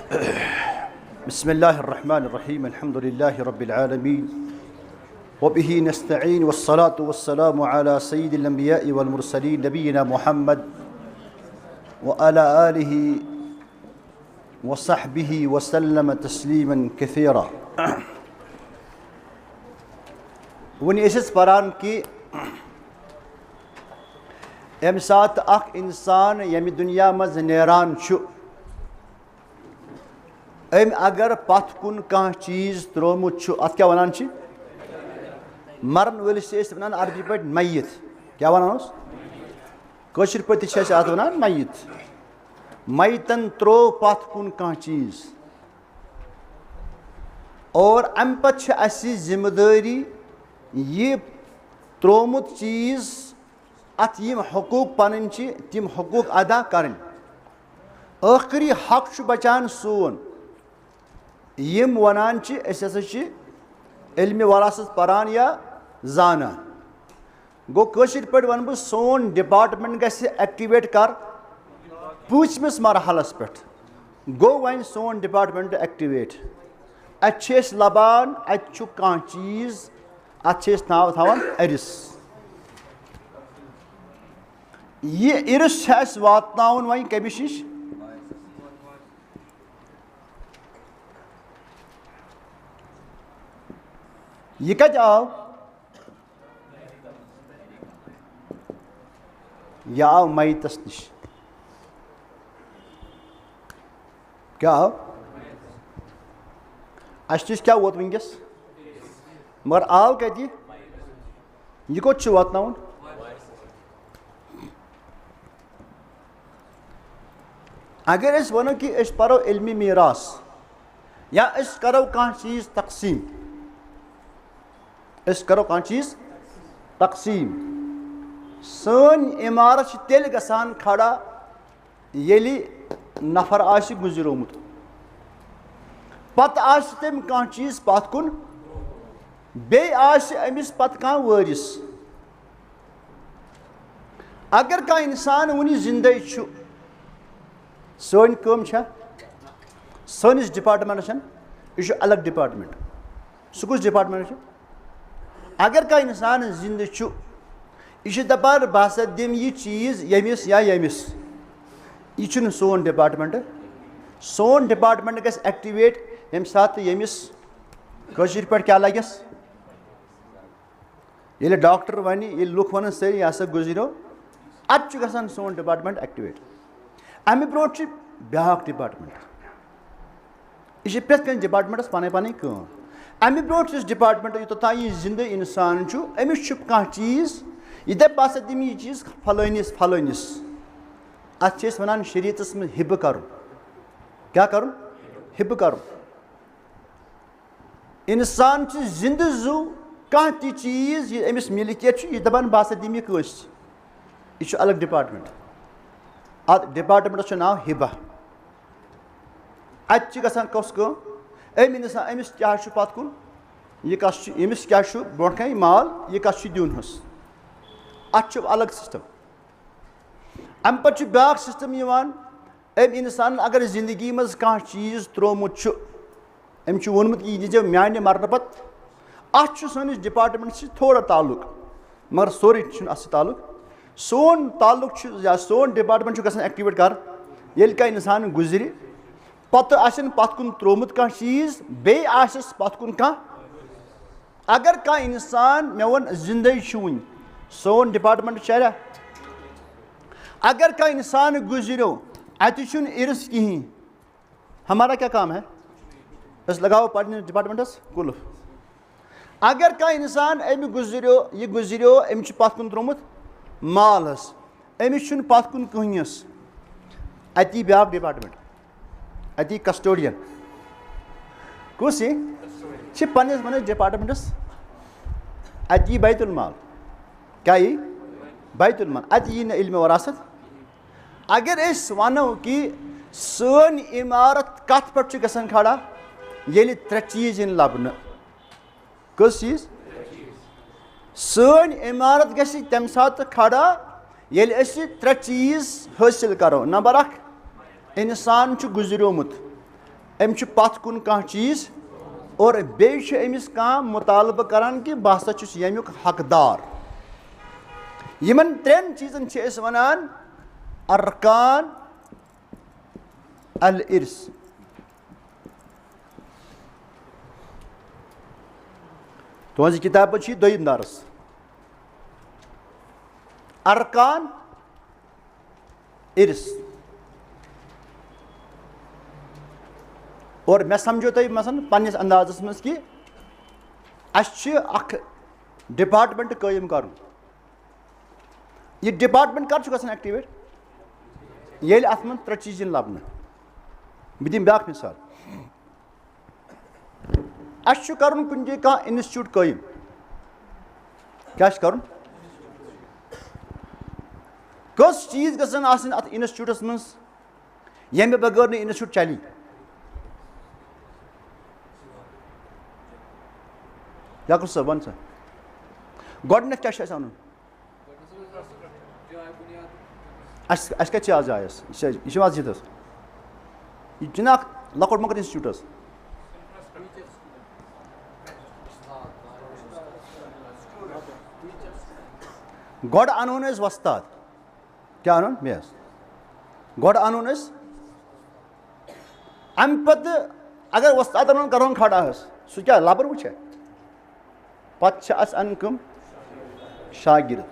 बिस्मिल्लाहिर्रहमानिर्रहीम अल्हम्दुलिल्लाहि रब्बिल आलमीन व बिही नस्तईन वस्सलातु वस्सलामु अला सय्यिदिल अंबिया'i वल मुरसलीन नबीना मुहम्मद व अला आलिहि व सहबिहि व सल्लम तस्लीमन कसीरा। वन परान कि अम सात अख इंसान यम दुनिया मज नेरान अम अगर पथ कुन कह चीज त्रोमुत अत क्या वनान मरन वलिस वनान अरबी पे मय्यत। क्या वनानोस कशिर पे अत वनान मय्यत। मय्यतन त्रो पथ कुन कह चीज और अम पत असि जिम्मेदारी ये त्रोमुत चीज अत यम हकूक पन तिम हकूक अदा करन। आखिरी हक बचान सोन यम वनान इल्म वरासत परान या जाना। गो कशिर पे वन बह सोन डिपार्टमेंट गसे एक्टिवेट कर पूछमिस मरहलस पे। गो वन सोन डिपार्टमेंट एक्टिवेट अत लबान अत कह चीज अत नाव थवान अरिस। ये इरस वातनाउन वन कमिश नश यह कत आव यह आव मय्यतस नश। क्या आव अस नश क्या वोत वनकस मगर आव कत यह कोत वातनाउन। अगर अस वनो कि अस परो इल्मी मीरास या अस करो कह चीज तकसीम कह चीज तकसीम सन इमारत तेल गसान खड़ा येली नफर आशि गुजरोमुत पत आशि तम कह चीज पत कुन बे आशि अमिस पत कह वारिस। अगर कह इंसान वुनि जिंदे छु सोन कम सनिस डिपार्टमेंट यह अलग डिपार्टमेंट सह कुछ डिपार्टमेंट। अगर कह इंसान जिंद यह दपान बह हसा दिम यह चीज यमिस या यमिस यह सोन डिपार्टमेंट। सोन डिपार्टमेंट गस एक्टिवेट यम सात यमिस कशिर पे क्या लगस ये डॉक्टर वन ये लुक वन सर यह हसा गुजरो अत गसान सोन डिपार्टमेंट एक्टिवेट। अमे ब्रो ब्या डिपार्टमेंट यह प्रत कह डिपार्टमेंटस पन पन कम। अमे ब्रो डिपार्टमेंट योत्ता यह जिंद इंसान अमिस कह चीज यह दप बह दिम यह चीज फलानिस फलानिस अत वनान शरीयतस में हिब कर। क्या कर हिब कर इंसान जिंद जू कह ति चीज यह अमिस मिलकियत यह दपान बह दिम यह कस यह अलग डिपार्टमेंट। अत डिपार्टमेंटस नाव हिबा। अत गसान कस इंसान अमिस क्या पत कुन यह कस यमिस क्या ब्रो कन माल यह कस दिन अत अलग सिस्टम। अम पे ब्या सिस्टम अम इंसान अगर जिंदगी मज कह चीज त्रोमुत अम वोनमुत यह माने मरने पत अत सनिस डिपार्टमेंट से थोड़ा ताल्लुक मगर सोरे अत ताल्लुक। सोन ताल्लुक या सोन डिपार्टमेंट गसान एक्टिवेट कर ये कह इंसान गुजर पत आसन पत कुन त्रोमुत कह चीज बे आसस पत कुन कह। अगर कह इंसान मे वन जिंदे वन सोन डिपार्टमेंट चल। अगर कह इंसान गुजरो अत इर्स कहीं हमारा क्या काम है बस लगाओ पढ़ने डिपार्टमेंटस कुल्फ। अगर कह इंसान अम गुजरो अम पत कुन त्रोमुत मालस अमिस पत कुन कहस अति ब्या डिपार्टमेंट अति कस्टोडियन कुस यह पन्नस डिपार्टमेंटस अति बैतुल माल। क्या यी बैतुल माल अत यी इल्म वरासत। अगर अस वनो कि सन इमारत कत पे गसान खड़ा ये त्रे चीज इन लबन कस चीज सन इमारत गसी तम सात खड़ा ये त्रे चीज हासिल करो। नंबर 1 इंसान गुजरोमुत अम पथ कुन कह चीज और बेमिस कह मुतालबा करान कि बह हसा यमुक हकदार। यमन त्रेन चीजन वनान अरकान अल इर्स। तुझ किताब दोयम दरस अरकान इर्स। और मैं समझो तुम मसन पन्निस अंदाजस मज कि अख डिपार्टमेंट कायम कर। यह डिपार्टमेंट कर गसान एक्टिवेट ये अत मन त्रे चीज लबन। बह दिन ब्या मिसाल कर कुन जाए कह इंस्टीट्यूट कायम क्या कर कस चीज गसन आसन अत इंस्टीट्यूटस मज यमे बगैर न इंस्टीट्यूट चली। याकुब साहब वन सा गोडनेथ क्या वन क्या जाय यह मस्जिद यह लकोट मकट इंस्टीट्यूट गोड अनोन वस्ताद क्या अनोन मे गोड अनोन अम पत अगर वस्ताद अनोन करोन खड़ा सह क्या लबर वुच पत अन कम शागिर्द।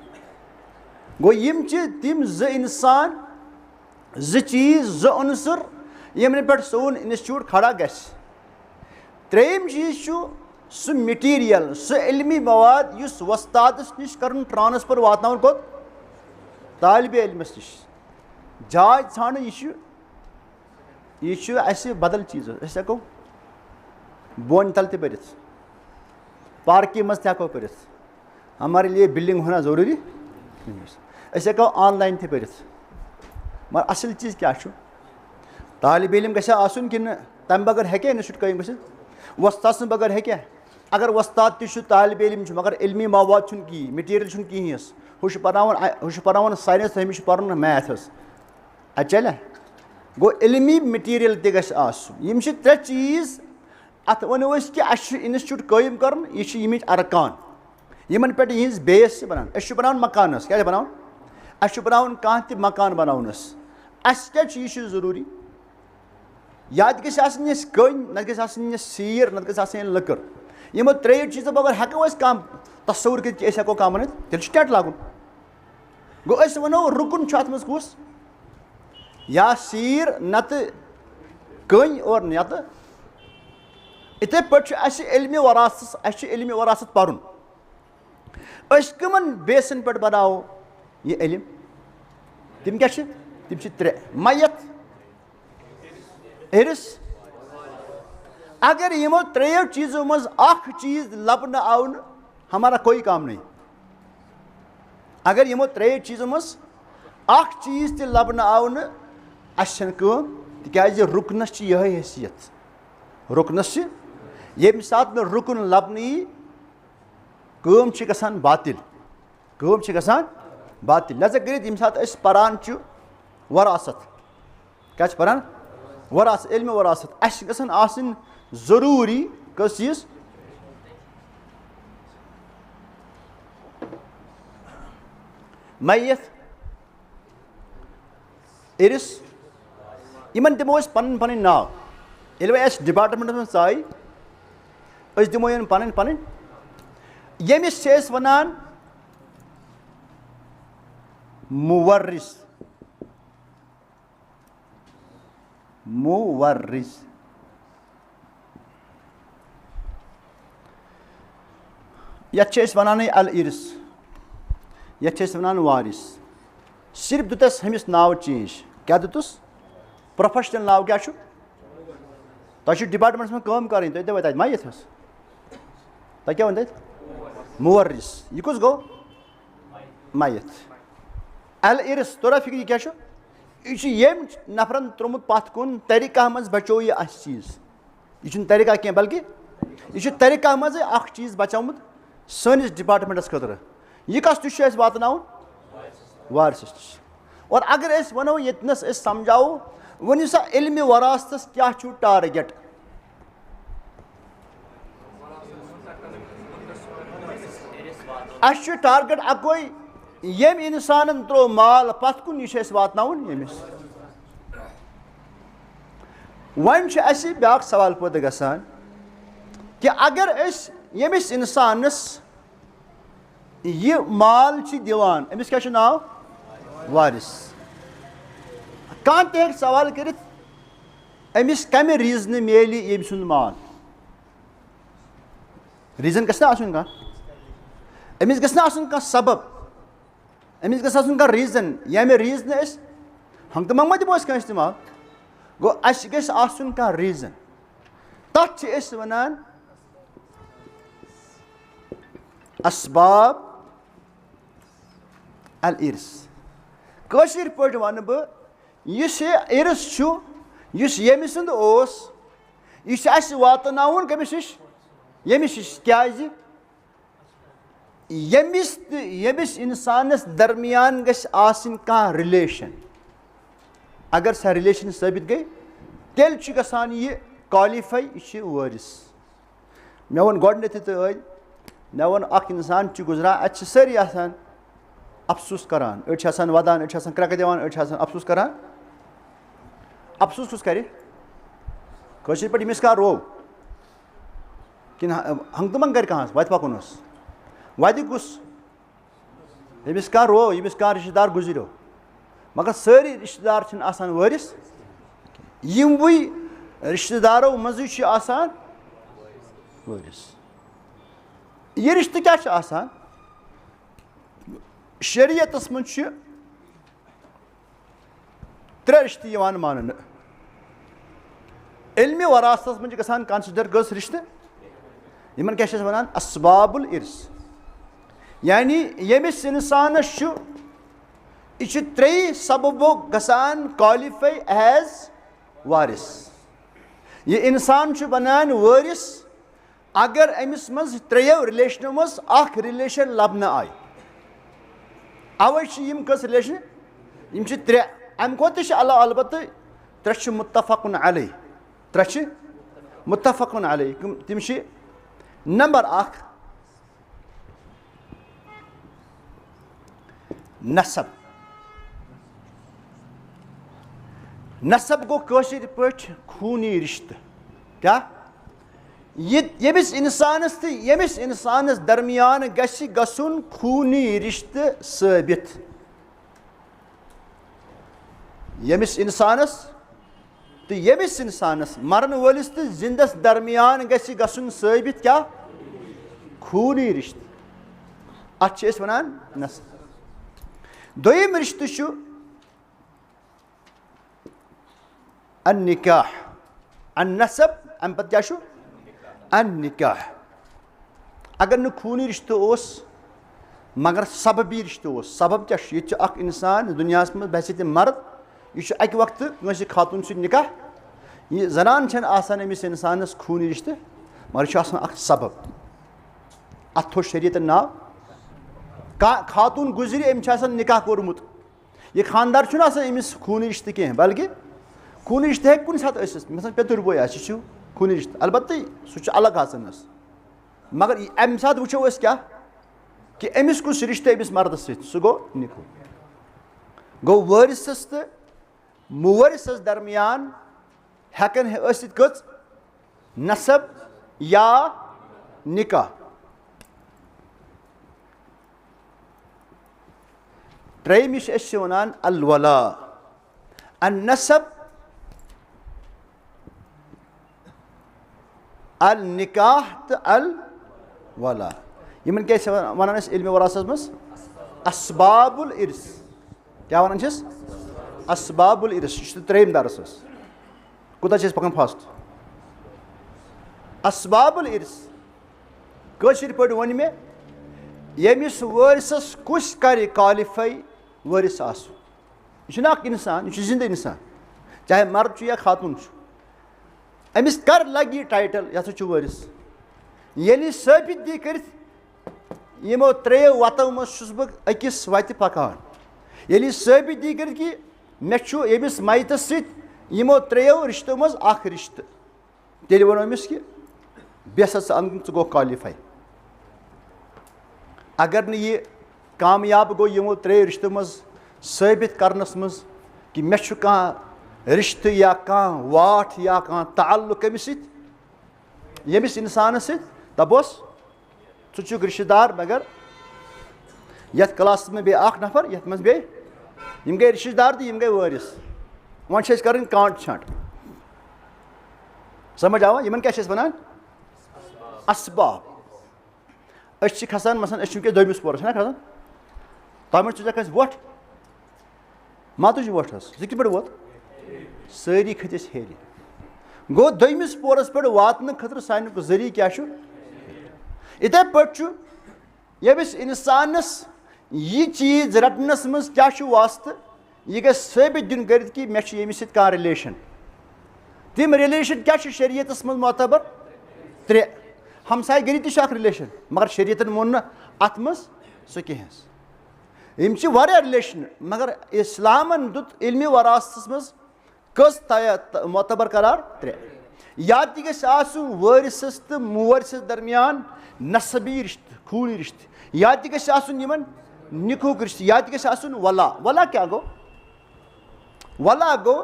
गो यम तम इंसान चीज उनसर यमन पे सोन इंस्टीट्यूट खड़ा गस। त्रेम चीज सह मटीरियल सह इल्मी मवाद युस वस्तादस निश कर ट्रांसफर वातन कोत तालिब इल्मस निश जाय ान यह बदल चीज हेको बोन तल तर पार्की मज तको पर। हमारे लिए बिल्डिंग होना ज़रूरी हेको ऑनलाइन पर। मगर असल चीज़ क्या तालिब इल्म गसन कि तम बगैर हे इंस्टीट्यूट कायम ग वस्ताद बगैर हे। अगर वस्ताद तालिब इल्म मगर इल्मी मवाद मटीरियल कहें हुश परान साइंस हमिश पर्न मैथस चल गो इल्मी मटीरियल तम त्रे चीज अत वनो कि इंस्टीट्यूट कायम कर यह अरकान यमन पे यह बेस बनान बनान मकानस क्या बनान बनान कह मकान बनानस क्या यह ज़रूरी या गन कन न सीर न लकर यमो त्रेयो चीज़ों बगैर हेको कह तस्वुर करो कह बन तेल टेंट लागुन गो वनो रुकन मज कुस या सीर नत कन और नत इथे पे इल्मी वरासत पर्न कमन बेसन पे बनाओ यह इल्म तम क्या तम त्रे मैत इर्स। अगर यमो त्रेयो चीज़ों मज चीज लबन आव न हमारा कोई काम नहीं। अगर यमो त्रेयो चीज़ों मज चीज त लबन आव न तिज रुकनस यह हैसियत रुकनस ये सात न रुकन लबन कम गसान बातिल लिहाजा कर यम सात परान वरासत क्या परान वरासत इल्म वरासत गसान आसन ज़रूरी कस चीज मैयत इर्स इन दिमो पन पन नाव ये डिपार्टमेंट में चाय दिमो पन पन यमिस वनान मुवर्रिस यह वनान अल इर्स यह वनान वारिस। सिर्फ दुतस हमिस नाव चेंज क्या दुतस प्रोफेशनल नाव क्या तुम डिपार्टमेंट में काम कर तुम दप मैत तुम क्या वन मुवर्रिस यह कुछ गो मैत। अल इर्स तोरा फिक्र यह क्या यम नफरन त्रोमुत पथ कुन तरीका मज बचो यह चीज यह तरीका कह बल्कि यह तरीका मज चीज बचोमुत सनिस डिपार्टमेंटस खतर यह कस वातन वारिस। और अगर वनो यतनस समझाओ वन सा इल्म वरासतस क्या टारगेट अस टारगेट अकोई यम इंसान त्रो माल पत कुन यह वातन यमिस वन ब्या सवाल पैदा गसान कि अगर यमिस इंसानस यह माल दिवान अमिस क्या नाव वारिस कह तक सवाल कर अमिस कम रीजन मिल यम सुंद माल रीजन गस अमिस गस सबब अमिस गस रीजन यमे रीजन हंग तो मंग दिमो कह माल गो अस कह रीजन तथ वनान असबाब अल इर्स कशिर पे वन बस इर्स यमिस यह वातन कमिस यमिस क्या यमिस इंसानस दरमियान गह रिलेशन अगर सा रिलेशन साबित गई तेल गसान यह क्वालिफाई यह वारिस मे वन गोडनेथ तो मे वन इंसान गुजरा अत सारी अफसोस करान अड़ान वदान अड़ान क्रक दिवान अड़ान अफसोस करान अफसोस कुछ कर पे यमिस कह रो कि हंग तो मंग कर कहाँ वत पकुन वत कुस यमिस कह रो यमिस कह रिश्तेदार गुजरो मगर सारी रिश्तेदार वारिस यमवै रिश्तेदारों मज़ वारिस यह रिश्ते क्या शरीयतस मज त्रे रिश्ते मान इल्म वरासतस मज गसान कंसिडर कस रिश्ते यमन क्या वनान असबाबुल इर्स यानी यमिस इंसानस यह त्रे सबबो गसान क्वालिफाई एज वारिस यह इंसान बनान वारिस अगर अमिस मज त्रेयो रिलेशनो मज अख रिलेशन लबन आय अवै कस रिलेशन यम त्रे अम खोत अलबत् त्रे मुत्तफ़क़ुन अलैह त्रे मुत्तफ़क़ुन अलैह तम नंबर अख नसब नसब गो कशिर पठ खूनी रिश्ते क्या यमिस इंसानस तो यमिस इंसानस दरमियान गसुन खूनी रिश्ते साबित यमिस इंसानस तो यमिस इंसानस मरन वलिस तो जिंदस दरमियान गसुन साबित क्या खूनी रिश्ते अत वनान नसब दोयम रिश्ते अन निकाह अन नसब अम पे क्या अन निकाह अगर न खूनी रिश्ते मगर सबबी रिश्ते सबब क्या ये इंसान दुनिया में बहस मर्द यह अक वक्त खातून सु निकाह यह जनान अमिस इंसानस खूनी रिश्ते मगर यह सबब अत थो शरीयत नाव खातून गुजरी अमिस निकाह कोरमुत यह खानदार अमिस खूनी रिश्ते कह बल्कि खूनी रिश्ते हे कुन सात मिसाल पेतुर बोय यह खूनी रिश्ते अलबत्ते सह अलग मगर अमि सात वो क्या कि अमिस कुछ रिश्ते अमिस मर्दस सह गो निकाह गो वारिसस तो मुवरिसस दरमियान हेकन कच नसब या निकाह त्रेमिश वनान अल वला अन नसब अल निकाह तो अल वला यमन क्या वनान इल्म वरासत मज असबाबुल इर्स क्या वनान असबाबुल इर्स त्रेम दरस कुत पकान फास्ट असबाबुल इर्स कशिर पे वन मे यमिस वारिसस कुछ कर क्वालिफाई वारिस यह इंसान यह जिंदा इंसान चाहे मर्द या खातून अमिस कर लगी टाइटल यह वारिस ये साबित दी कर यमो त्रेयो वतो मज बह अकिस वत पकान ये साबित दी कर कि मे यमिस मैतस यमो त्रेयो रिश्तों मज अख रिश्ते तेल वनो अमिस कि बेस गो क्वालिफाई अगर न यह कामयाब गो यमो त्रेयो रिश्तों मज साबित करनस मज कि मे रिश्ते या वाट या ताल्लुक अमिस यमिस इंसान दपोस षुक रिश्तेदार मगर यथ क्लास में बे नफर यथ मज बे यम गए रिश्तेदार तो यम गए वारिस वन कर कांट छांट समझ आवा यमन क्या वनान असबाब खसान मसन दोमिस पोरस ना खसान तमें चुजा वोट मा तुझ वोट जिक पे वोत सारी खतिस हेर गो दोमिस पोरस पे वातन खतर सान जरिए क्या इथे पे यमिस इंसानस यह चीज रटनस मज क्या वास्त यह गई साबित दिन कर कि मे यमिस रिलेशन तम रिलेशन क्या शरीयतस मज मोतबर त्रे हमसाय गरी तक रिलेशन मगर शरीयतन मोन अत मज सह कहें रिलेशन मगर इस्लामन दुत इल्मी वरासतस मज कस मोतबर करार त्रे या वारिसस तो मुवरिसस दरमियान नसबी रिश्ते खूनी रिश्ते या गमन निकुक रिश्ते या वला वला क्या गो वला गो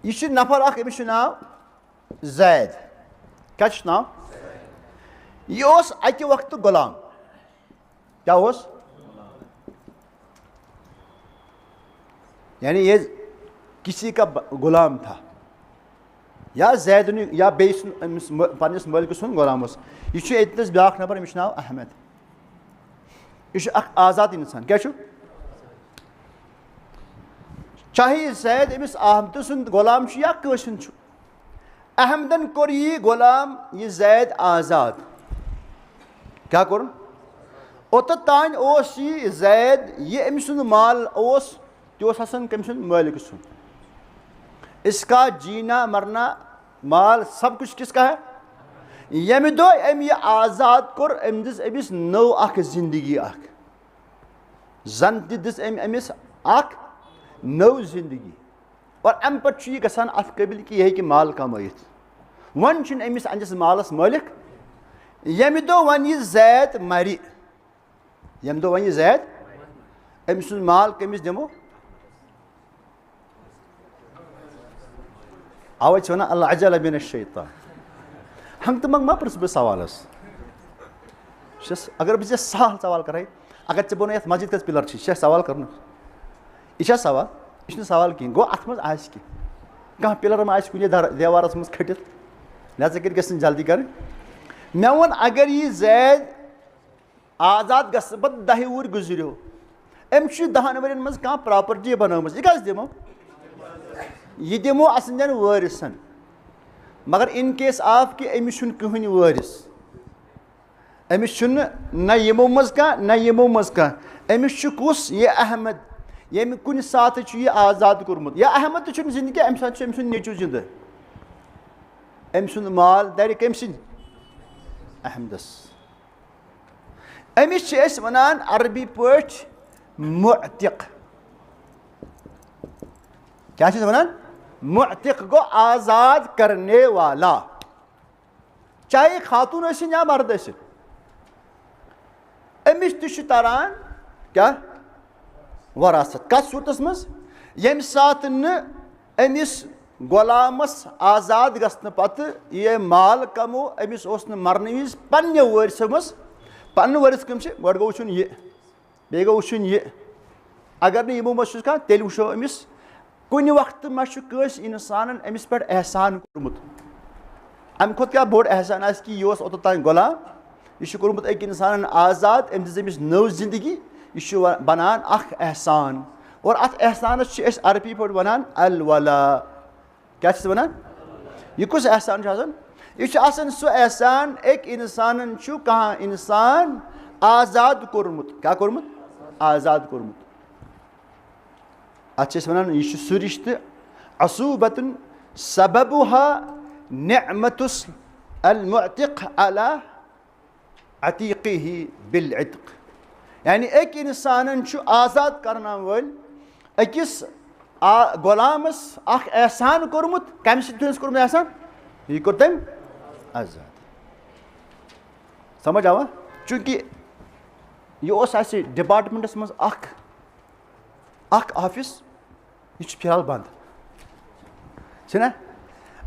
यह नफर अमिस नाव जैद क्या नाव यह अकि वक्त गुलाम क्या यानी ये किसी का गुलाम था या जैद या पन्निस मलिक सुन गुलाम यह ब्या नफर अमिस नाव अहमद यह आज़ाद इंसान क्या चाहे जैद अमिस अहमद सुंद गुलाम या कसिन अहमदन कोर यह गुलाम यह जैद आज़ाद क्या कोर ओत तान यह जैद यह अमिस सुंद माल तसन कम मालिक सुन इसका जीना मरना माल सब कुछ किसका है यम दो अम यह आज़ाद कोर अम दिस अमिस नौ अख जिंदगी अख जन दिस अमिस अख नौ जिंदगी और अम पे यह गसान अत कबिल कि यह माल कमाइत वन अमिस अंदिस मालस मालिक यम दो वन यह जैद मरि यम दो वन यह जैद अमिस माल कमिस दिमो अवे वन अल्लाह अजल बिन शैतान हम तो मा प्रस बह सवालस अगर बह सहल सवाल कर अगर ऐ बनो ये मस्जिद कस पिलर यह सवाल कर यह सवाल यह सवाल कहें गो अत मज कह पिलर मा कुछ देवारस मज खटित लिहाजा कर जल्दी कर मे वन अगर यह जैद आज़ाद गस पे 10 वुर गुजरो अम 10 वरियन मज कह प्रॉपर्टी बनम यह कस दिमो यह दिमो असंदन वारिसन मगर इन केस आफ कि अमिस कहन वारिस अमिस न यमो मज कह न यमो मज कह अमिस कुस यह अहमद यम कुन साथ यह आज़ाद कोर्मुत या अहमद तो जिंदगी अम साथ अम नेचु जिंद अम माल दर कम अहमदस अमिस वनान अरबी पठ मुअतिक क्या वनान मुअतिक गो आज़ाद करने वाला चाहे खातून या मर्द अमिस तरान क्या वरासत कस सूरतस मज यम सात अमिस गुलामस आज़ाद गसन पत यह माल कमो अमिस मरन विज पन्ने वरिस मज पन्न वरिस कम गो वुन यह बे गो वुन यह अगर न यमो मज कह तेल वो अमिस कुन वक्त मा इंसान अमिस पे एहसान कोर्मुत अम खुद क्या बोड़ एहसान कि यह ओतन गुलाम यह कोर्मुत अक इंसान आज़ाद अम दिस अमिस नौ जिंदगी यह बनान अख एहसान और अत एहसानस अरबी पे वनान अल वला क्या वनान यह कुछ एहसान यह सह एहसान एक इंसान कह इंसान आज़ाद कोर्मुत क्या कोर्मुत आज़ाद कोर्मुत अत वनान यह सह रिश्ते असूबतन सबबुहा निअमतुस अल मुअतिक अला अतीक़िही बिल इत्क़ यानी एक इंसान आज़ाद करना वल अकिस غۄلامس اکھ احسان کوٚرمُت کمہِ سۭتۍ چھُ کوٚرمُت احسان یہِ کوٚر تٔمۍ آزاد سمجھ آوا چوٗنٛکہِ یہِ اوس اَسہِ ڈِپاٹمنٹس منٛز اکھ آفِس یہِ چھُ فِلحال بنٛد چھُنہ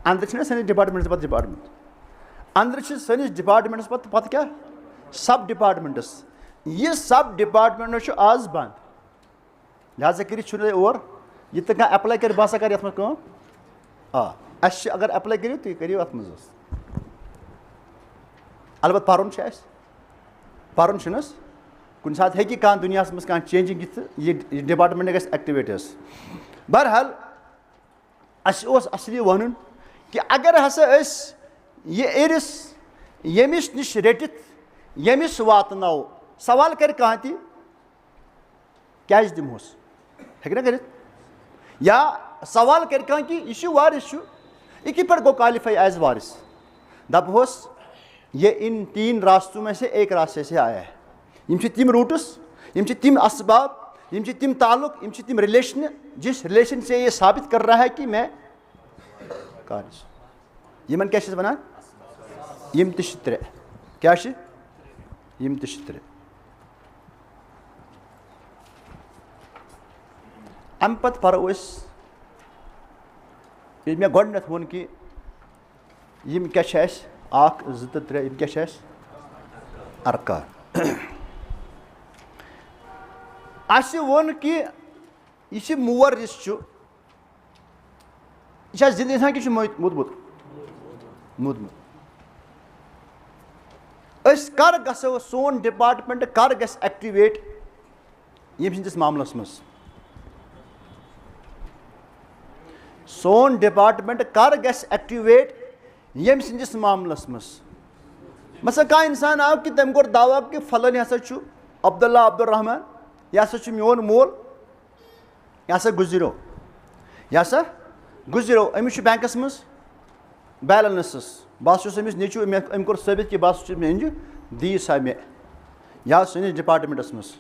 اندر چھِنہ سٲنِس ڈِپاٹمنٹس پتہٕ ڈِپاٹمنٹ اندر چھِ سٲنِس ڈِپاٹمنٹس پتہٕ کیٛاہ سب ڈِپاٹمنٹس یہِ سب ڈِپاٹمنٹ چھُ آز بنٛد لہٰذا کٔرِتھ چھُنہٕ تۄہہِ اور یہِ تہِ کانٛہہ ایپلاے کَرِ بہٕ ہسا کَرٕ یَتھ منٛز کٲم اَسہِ چھِ اگر ایپلاے کٔرِو تُہۍ کٔرِو اَتھ منٛز حظ البتہ پَرُن چھُ اَسہِ پَرُن چھُنہٕ حظ کُنہِ ساتہٕ ہیٚکہِ کانٛہہ دُنیاہَس منٛز کانٛہہ چینجِنٛگ یِتھ تہٕ یہِ ڈِپاٹمنٹ گژھِ ایکٹِویٹ حظ بہرحال اَسہِ اوس اَصلی وَنُن کہِ اگر ہسا أسۍ یہِ أرِس ییٚمِس نِش رٔٹِتھ ییٚمِس واتناوو سوال کَرِ کانٛہہ تہِ کیٛازِ دِمہوس ہیٚکہِ نا کٔرِتھ یا سوال کَرِ کانٛہہ کہِ یہِ چھُ وارِث چھُ یہِ کِتھ پٲٹھۍ گوٚو کالِفاے ایز وارِث دَپہوس یہ ان 3 راستوں میں سے ایک راستے سے آیا ہے یِم چھِ تِم روٗٹٕس یِم چھِ تِم اسباب یِم چھِ تِم تعلق یِم چھِ تِم رِلیشنہٕ جس رِلیشن سے یہ ثابت کر رہا ہے کہ میں کارِث یِمن کیٛاہ چھِ أسۍ وَنان یِم تہِ چھِ 3 کیٛاہ چھِ یِم تہِ چھِ 3 اَمہِ پَتہٕ پَرو أسۍ ییٚلہِ مےٚ گۄڈٕنٮ۪تھ ووٚن کہِ یِم کیٛاہ چھِ اَسہِ 1 2 تہٕ 3 یِم کیٛاہ چھِ اَسہِ ارکان اَسہِ ووٚن کہِ یہِ چھِ مور یُس چھُ یہِ چھا زِندٕ اِنسان کہِ چھُ موٗدمُت أسۍ کر گژھو سون ڈِپاٹمنٹ کر گژھِ ایکٹِویٹ ییٚمہِ سٕنٛدِس معاملس منٛز سون ڈِپاٹمنٹ کر گژھِ ایکٹِویٹ ییٚمہِ سٕنٛدِس معاملس منٛز مثلاً کانٛہہ اِنسان آو کہِ تٔمۍ کوٚر دعوا کہِ فلٲنۍ ہسا چھُ عبداللہ عبدالرحمان یہِ ہسا چھُ میون مول یہِ ہسا گُزریو أمِس چھُ بینٛکس منٛز بیلنسس بہٕ ہسا چھُس أمِس نیٚچوٗ أمۍ کوٚر ثٲبِت کہِ بہٕ ہسا چھُس أمِس أنجہِ دِیِو سا مےٚ یہِ آو سٲنِس ڈِپاٹمنٹس منٛز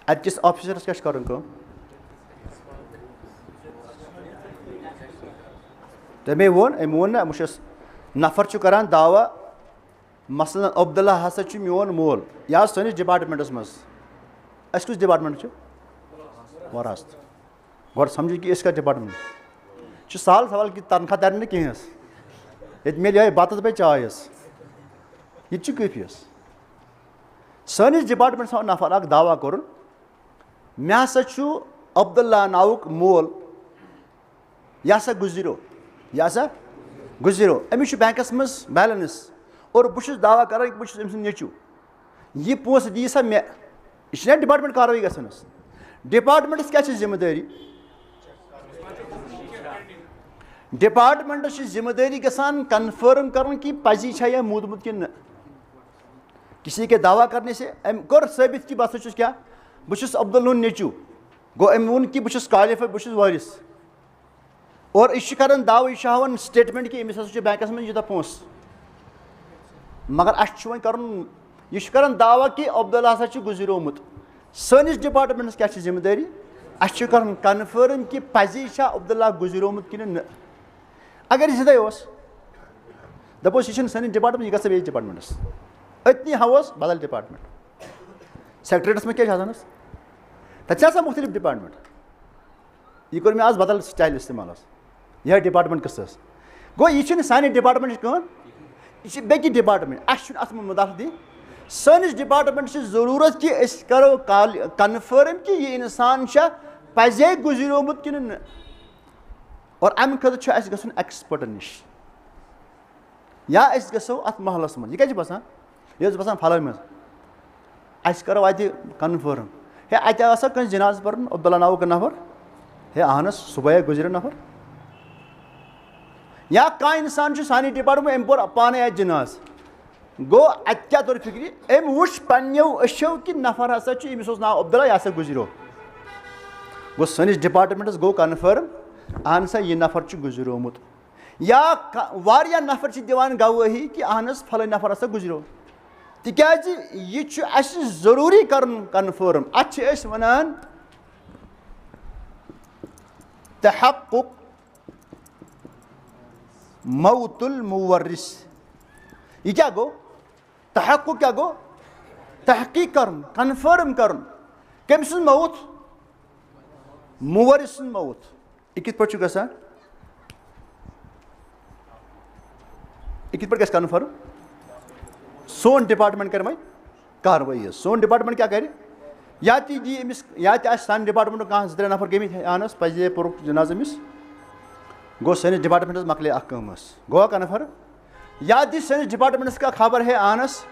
اَتہِ کِس آفِسرس کیٛاہ چھِ کرُن کٲم تٔمۍ أمۍ ووٚن نہ بہٕ چھُس نفر چھُ کران دعوا مثلاً عبداللہ ہسا چھُ میون مول یہِ آو سٲنِس ڈِپاٹمنٹس منٛز اَسہِ کُس ڈِپاٹمنٹ چھُ وراثت گۄڈٕ سمجھو کہِ أسۍ کَتھ ڈِپاٹمنٹ یہِ چھُ سہل سوال کہِ تنخواہ ترِ نہٕ کِہینۍ حظ ییٚتہِ مِلہِ یِہوے بَتہٕ تہٕ بیٚیہِ چاے حظ یہِ تہِ چھُ کٲفی حظ سٲنِس ڈِپاٹمنٹس آو نفر اکھ دعوا کوٚرُن مےٚ ہسا چھُ عبداللہ ناوُک مول یہِ ہسا گُزریو أمِس چھُ بینٛکس منٛز بیلنس اور بہٕ چھُس دعوا کران کہِ بہٕ چھُس أمۍ سُنٛد نیٚچوٗ یہِ پونٛسہٕ دِیہِ سا مےٚ یہِ چھِنہ ڈِپاٹمنٹ کاروٲیی گژھان حظ ڈِپاٹمنٹس کیٛاہ چھِ ذِمہٕ دٲری ڈِپاٹمنٹس چھِ ذِمہٕ دٲری گژھان کنفٲرٕم کرُن کہِ پزی چھا یا موٗدمُت کِنہٕ نہ کسی کے دعوا کرنے سے أمۍ کوٚر ثٲبِت کہِ بہٕ ہسا چھُس کیٛاہ بہٕ چھُس عبداللہ ہُنٛد نیٚچوٗ گوٚو أمۍ ووٚن کہِ بہٕ چھُس کالِفاے بہٕ چھُس وٲرِث اور یہِ چھُ کران دعوا یہِ چھُ ہاوان سٹیٹمنٹ کہِ أمِس ہسا چھُ بینٛکس منٛز یوٗتاہ پونٛسہٕ مگر اَسہِ چھُ وۄنۍ کرُن یہِ چھُ کران دعوا کہِ عبداللہ ہسا چھُ گُزریومُت سٲنِس ڈِپاٹمنٹس کیٛاہ چھِ ذِمہٕ دٲری اَسہِ چھُ کرُن کنفٲرٕم کہِ پزی چھا عبداللہ گُزریومُت کِنہٕ نہ اگر یہِ زِندَے اوس دَپوس یہِ چھُنہٕ سٲنِس ڈِپاٹمنٹ یہِ گژھِ بیٚیِس ڈِپاٹمنٹس أتنی ہاوہوس بدل ڈِپاٹمنٹ سیکٹریٹس منٛز کیٛاہ چھِ آسان حظ تَتہِ چھِ آسان مُختٔلِف ڈِپاٹمنٹ یہِ کوٚر مےٚ آز بدل سٹایل اِستعمال حظ یِہے ڈِپاٹمنٹ قٕصہٕ حظ گوٚو یہِ چھُنہٕ سانہِ ڈِپاٹمنٹٕچ کٲم یہِ چھِ بیٚکہِ ڈِپاٹمنٹ اَسہِ چھُنہٕ اَتھ منٛز مُداخلت دِنۍ سٲنِس ڈِپاٹمنٹس چھِ ضروٗرت کہِ أسۍ کرو کنفٲرٕم کہِ یہِ اِنسان چھا پزے گُزریومُت کِنہٕ نہ اور اَمہِ خٲطرٕ چھُ اَسہِ گژھُن ایکٕسپٲرٹن نِش یا أسۍ گژھو اَتھ محلس منٛز یہِ کَتہِ چھِ بسان یہِ حظ بسان فلٲنۍ منٛز اَسہِ کرو اَتہِ کنفٲرٕم ہے اَتہِ آسا کٲنٛسہِ جنازٕ پرُن عبداللہ ناوُک نفر ہے اہن حظ صُبحٲے گُزریو نفر یا کانٛہہ اِنسان چھُ سانہِ ڈِپاٹمنٹ أمۍ پوٚر پانے اَتہِ جنازٕ گوٚو اَتہِ کیٛاہ توٚر فِکرِ أمۍ وٕچھ پنٕنیو أچھو کہِ نفر ہسا چھُ أمِس اوس ناو عبداللہ یہِ ہسا گُزریو گوٚو سٲنِس ڈِپاٹمنٹس گوٚو کنفٲرٕم اہن سا یہِ نفر چھُ گُزریومُت یا واریاہ نفر چھِ دِوان گوٲہی کہِ اہن حظ فلٲنۍ نفر ہسا گُزریو تِکیٛازِ یہِ چھُ اَسہِ ضروٗری کرُن کنفٲرٕم اَتھ چھِ أسۍ وَنان तहक्कुक मौतुल मुवर्रिस। ये क्या गो? तहक्कुक क्या गो? तहकीक करन, कन्फर्म करन। कम सुन मौत? मुवर्रिस सुन मौत। ये कित पर गसान? ये कित पर कन्फर्म? सोन डिपार्टमेंट कर कार्रवाई। सोन डिपार्टमेंट क्या करे? या दी अमिस या सान डिपार्टमेंट कह 2-3 नफर गमित आनस पजे पुर जनाज अमिस गो सैनिस डिपार्टमेंट मकले गो कन्फर्म। या दी सैनिस डिपार्टमेंट का खबर है आनस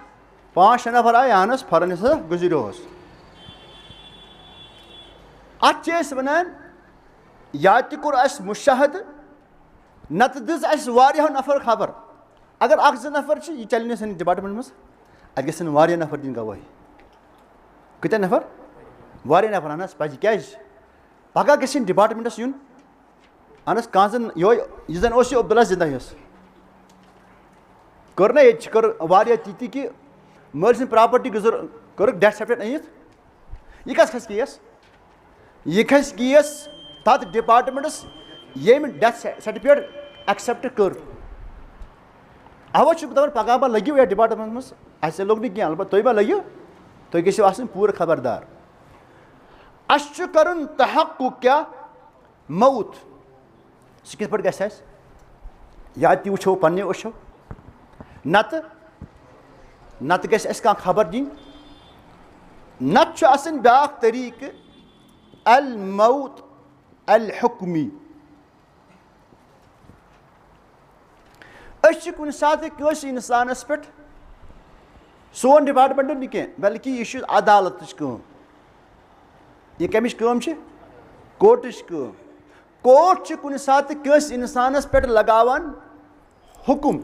5-6 नफर आए आनस फरन गुजरो अत वन या तुर मुशाहद नत दिस नफर खबर। अगर 1-2 नफर यह चल सैनिस डिपार्टमेंट मज अत गए नफर दिन गवाही। कत्या नफर? वारिया नफर अहन पज क्या पगह गि डिपार्टमेंटस यून अहन कह जन यह जन अब्दुल्ला जिंदा कर ना ये कर ती कि मल सद प्रॉपर्टी गुजर कर डेथ सर्टिफिकेट अनित यह कस केस? यह खस केस तथ डिपार्टमेंटस ये डेथ सर्टिफिकेट एक्सेप्ट कर। अवो दपान पगह मा लगियो ये डिपार्टमेंट मज अस लोग नहीं कह अलबत्त तुम मा लगियो तुम गो आसन पूरा खबरदार। अस कर तहक्कुक क्या? मौत। सह कित पे या ती वो पन्ने अशो नत गस खबर दिन नत ब्या तरीक अल मौत अल हुक्मी। कुन सात इंसानस पे सोन डिपार्टमेंट नहीं कह बल्कि यह अदालत कम। यह कमिश कम? कोर्टच कम। कोर्ट कुन सात इंसानस पे लगावान हुकुम